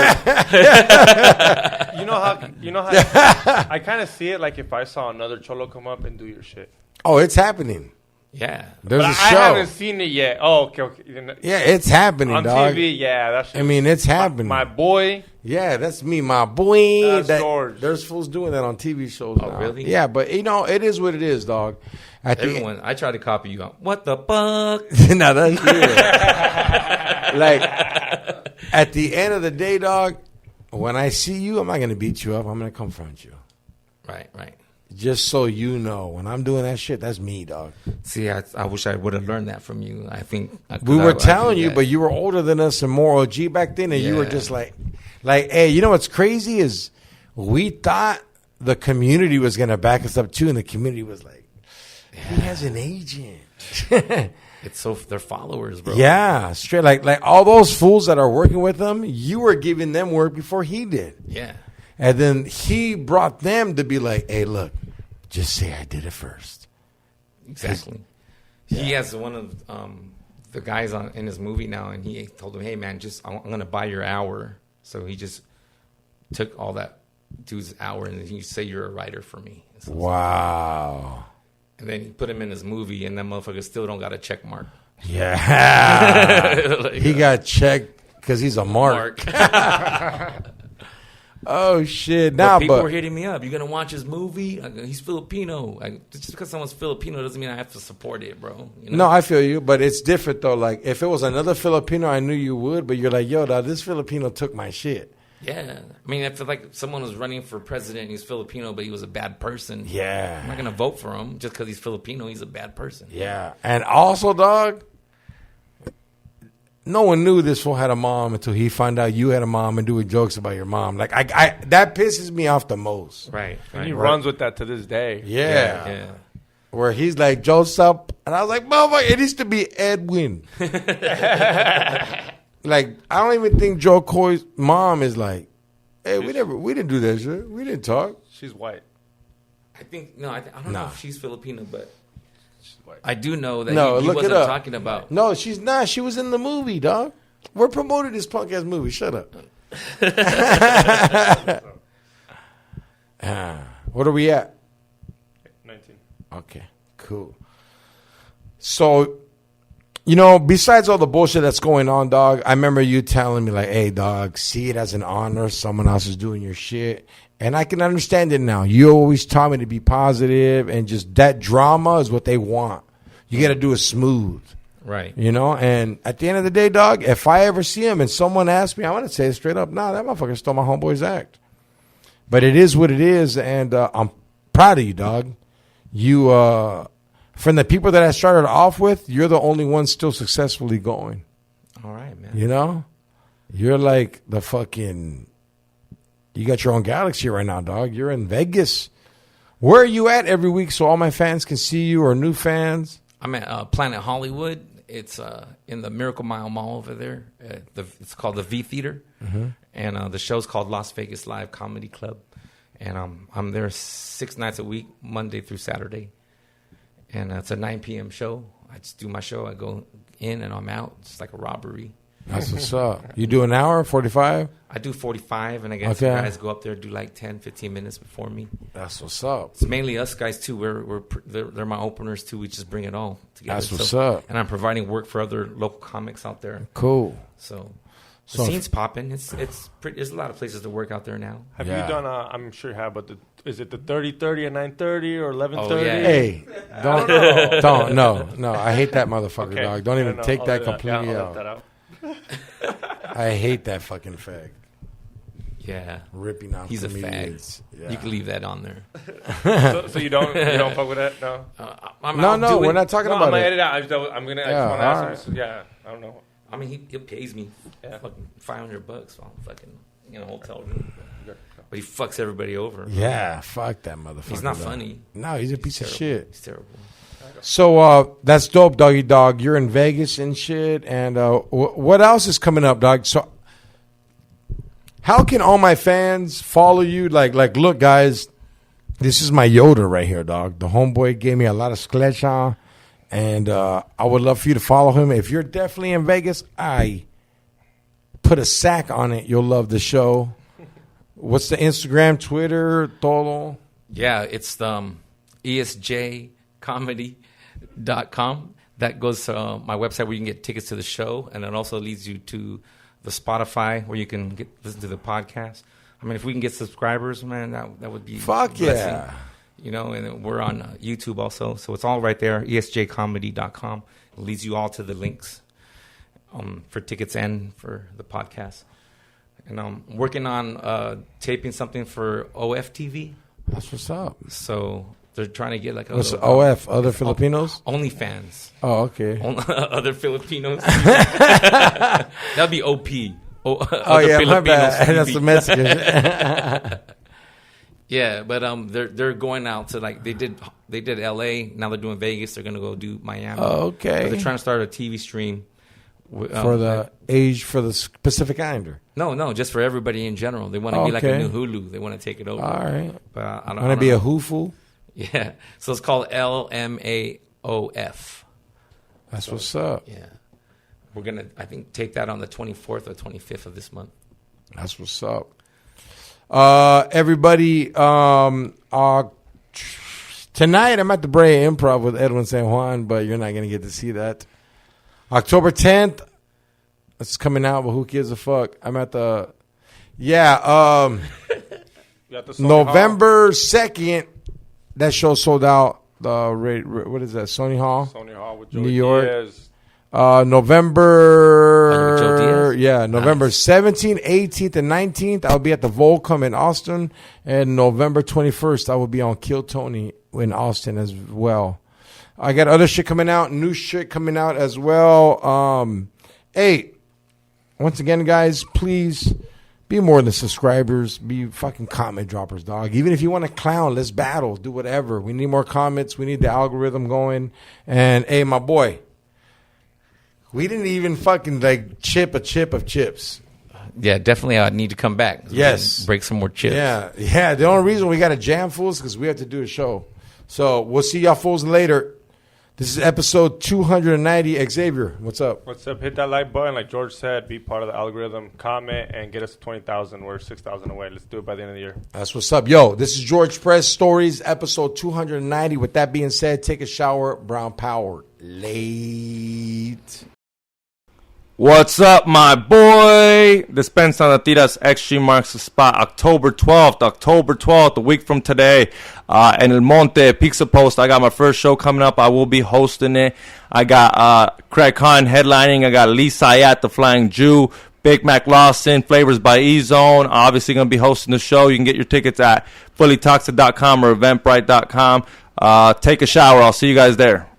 G: You know how I kind of see it like if I saw another cholo come up and do your shit.
F: Oh, it's happening.
E: Yeah,
F: There's
G: But
F: a
G: I
F: show.
G: haven't seen it yet. Oh, okay.
F: Yeah, it's happening,
G: On
F: dog.
G: TV, yeah. That's
F: I mean, it's happening.
G: my boy.
F: Yeah, that's me, my boy.
G: That's George.
F: There's fools doing that on TV shows now.
E: really?
F: Yeah, but, you know, it is what it is, dog. At the
E: everyone. I tried to copy you. What the fuck?
F: no, that's you. Like, at the end of the day, dog, when I see you, I'm not going to beat you up. I'm going to confront you.
E: Right.
F: Just so you know, when I'm doing that shit, that's me, dog.
E: See, I wish I would have learned that from you. I think
F: We were
E: I
F: telling
E: do
F: you,
E: that.
F: but you were older than us and more OG back then, and you were
E: Yeah.
F: just like, hey, you know what's crazy is we thought the community was going to back us up too, and the community was like, he has an agent.
E: it's so they're followers, bro.
F: Yeah, straight like all those fools that are working with him, you were giving them work before he did.
E: Yeah.
F: And then he brought them to be like, hey, look, just say I did it first.
E: Exactly. He has one of the guys in his movie now, and he told him, "Hey, man, I'm going to buy your hour." So he just took all that dude's hour, and he say you're a writer for me. So,
F: Wow.
E: and then he put him in his movie, and that motherfucker still don't got a check mark.
F: Yeah.
E: Like,
F: He got checked because he's a mark. Oh, shit.
E: But
F: Now,
E: people were hitting me up. You gonna watch his movie? I go, he's Filipino. Just because someone's Filipino doesn't mean I have to support it, bro. You know?
F: No, I feel you, but it's different, though. Like, if it was another Filipino, I knew you would, but you're like, yo, dog, this Filipino took my shit.
E: Yeah, I mean, I feel like someone was running for president and he's Filipino, but he was a bad person.
F: Yeah.
E: I'm not gonna vote for him just because he's Filipino. He's a bad person.
F: Yeah. And also, dog, no one knew this fool had a mom until he found out you had a mom and doing jokes about your mom. Like, I that pisses me off the most.
E: Right.
G: And he runs with that to this day.
F: Yeah.
E: Yeah.
F: Where he's like, Joseph. And I was like, motherfucker, it needs to be Edwin. Like, I don't even think Joe Coy's mom is like, hey, we didn't do that shit. We didn't talk.
G: She's white.
E: I think I don't know
F: Nah.
E: if she's Filipino, but
G: She's white.
E: I do know that
F: No,
E: he
F: look
E: wasn't
F: it up.
E: talking about.
F: No, she's not. She was in the movie, dog. We're promoting this punk ass movie. Shut up. What are we at?
G: 19.
F: Okay, cool. So, you know, besides all the bullshit that's going on, dog, I remember you telling me, like, hey, dog, see it as an honor. Someone else is doing your shit. And I can understand it now. You always taught me to be positive, and just that drama is what they want. You got to do it smooth.
E: Right.
F: You know, and at the end of the day, dog, if I ever see him and someone asks me, I want to say straight up, nah, that motherfucker stole my homeboy's act. But it is what it is, and I'm proud of you, dog. You, from the people that I started off with, you're the only one still successfully going.
E: All right, man.
F: You know? You're like the fucking, you got your own galaxy right now, dog. You're in Vegas. Where are you at every week so all my fans can see you, or new fans?
E: I'm at Planet Hollywood. It's in the Miracle Mile Mall over there. It's called the V Theater, and the show's called Las Vegas Live Comedy Club. And I'm there 6 nights a week, Monday through Saturday. And it's a 9 p.m. show. I just do my show. I go in and I'm out. It's like a robbery.
F: That's what's up. You do an hour, 45?
E: I do 45, and I guess
F: Okay.
E: the guys go up there, do like 10, 15 minutes before me.
F: That's what's up.
E: It's mainly us guys, too. They're my openers, too. We just bring it all together.
F: That's what's up.
E: And I'm providing work for other local comics out there.
F: Cool.
E: So the
F: So-
E: scene's popping. It's pretty. There's a lot of places to work out there now.
G: Have
F: Yeah.
G: you done, I'm sure you have, but is it the 30-30 at 9:30 or 11:30?
E: Oh, yeah.
F: Hey, no. I hate that motherfucker,
G: Okay.
F: dog. Don't even
G: No,
F: take
G: I'll
F: that
G: do
F: completely
G: Yeah, I'll
F: out.
G: let that out.
F: I hate that fucking fag.
E: Yeah,
F: Ripping out
E: he's a
F: comedians.
E: fag.
F: Yeah.
E: You can leave that on there.
G: So you don't fuck with that? No.
F: No, we're not talking
G: No,
F: about
G: I'm gonna
F: it.
G: edit out. I just want to
F: Yeah,
G: ask
F: alright.
G: him. So, yeah, I don't know.
E: I mean, he pays me
G: Yeah.
E: fucking $500 while I'm fucking in a hotel room. But he fucks everybody over.
F: Yeah, fuck that motherfucker.
E: He's not
F: dog.
E: funny.
F: No, he's a piece of
E: Terrible.
F: shit.
E: He's terrible.
F: So that's dope, doggy dog. You're in Vegas and shit. And what else is coming up, dog? So How can all my fans follow you? Like, look, guys, this is my Yoda right here, dog. The homeboy gave me a lot of sklecha, and I would love for you to follow him. If you're definitely in Vegas, I put a sack on it. You'll love the show. What's the Instagram, Twitter, todo?
E: Yeah, it's esjcomedy.com. That goes to my website where you can get tickets to the show, and it also leads you to the Spotify where you can listen to the podcast. I mean, if we can get subscribers, man, that would be
F: Fuck yeah.
E: You know, and we're on YouTube also, so it's all right there. esjcomedy.com. It leads you all to the links for tickets and for the podcast. And I'm working on taping something for OFTV.
F: That's what's up.
E: So they're trying to get like
F: What's OF? Other Filipinos?
E: OnlyFans.
F: Oh, okay.
E: Other Filipinos. That'd be OP.
F: Oh yeah, my bad. That's the Mexican.
E: Yeah, but they're going out to like they did LA. Now they're doing Vegas. They're gonna go do Miami.
F: Okay.
E: But they're trying to start a TV stream
F: for the Pacific Islander.
E: No, just for everybody in general. They want to be like a new Hulu. They want to take it over.
F: All right.
E: But I don't
F: want to be a Hooful?
E: Yeah. So it's called LMAOF.
F: That's what's up.
E: Yeah. We're going to, I think, take that on the 24th or 25th of this month.
F: That's what's up. Everybody, tonight I'm at the Brea Improv with Edwin San Juan, but you're not going to get to see that. October 10th, it's coming out, but who gives a fuck? I'm at the, November 2nd, that show sold out. What is that, Sony Hall?
G: Sony Hall with Joe
F: New York.
G: Diaz.
F: November 17th, 18th, and 19th, I'll be at the Volcom in Austin. And November 21st, I will be on Kill Tony in Austin as well. I got other shit coming out, new shit coming out as well. Hey, once again, guys, please be more than subscribers. Be fucking comment droppers, dog. Even if you want to clown, let's battle. Do whatever. We need more comments. We need the algorithm going. And, hey, my boy, we didn't even fucking like chip a chip of chips.
E: Yeah, definitely. I need to come back.
F: Yes,
E: break some more chips.
F: Yeah. The only reason we got a jam fools because we have to do a show. So we'll see y'all fools later. This is episode 290. Xavier, what's up?
G: What's up? Hit that like button, like George said. Be part of the algorithm. Comment and get us to 20,000. We're 6,000 away. Let's do it by the end of the year.
F: That's what's up. Yo, this is George Press Stories, episode 290. With that being said, take a shower. Brown Power. Late.
G: What's up, my boy? Dispensa de Tiras XG marks the spot. October 12th, a week from today. In El Monte, Pizza Post. I got my first show coming up. I will be hosting it. I got Craig Khan headlining. I got Lee Sayat, the Flying Jew. Big Mac Lawson, Flavors by E-Zone. Obviously going to be hosting the show. You can get your tickets at fullytoxic.com or eventbrite.com. Take a shower. I'll see you guys there.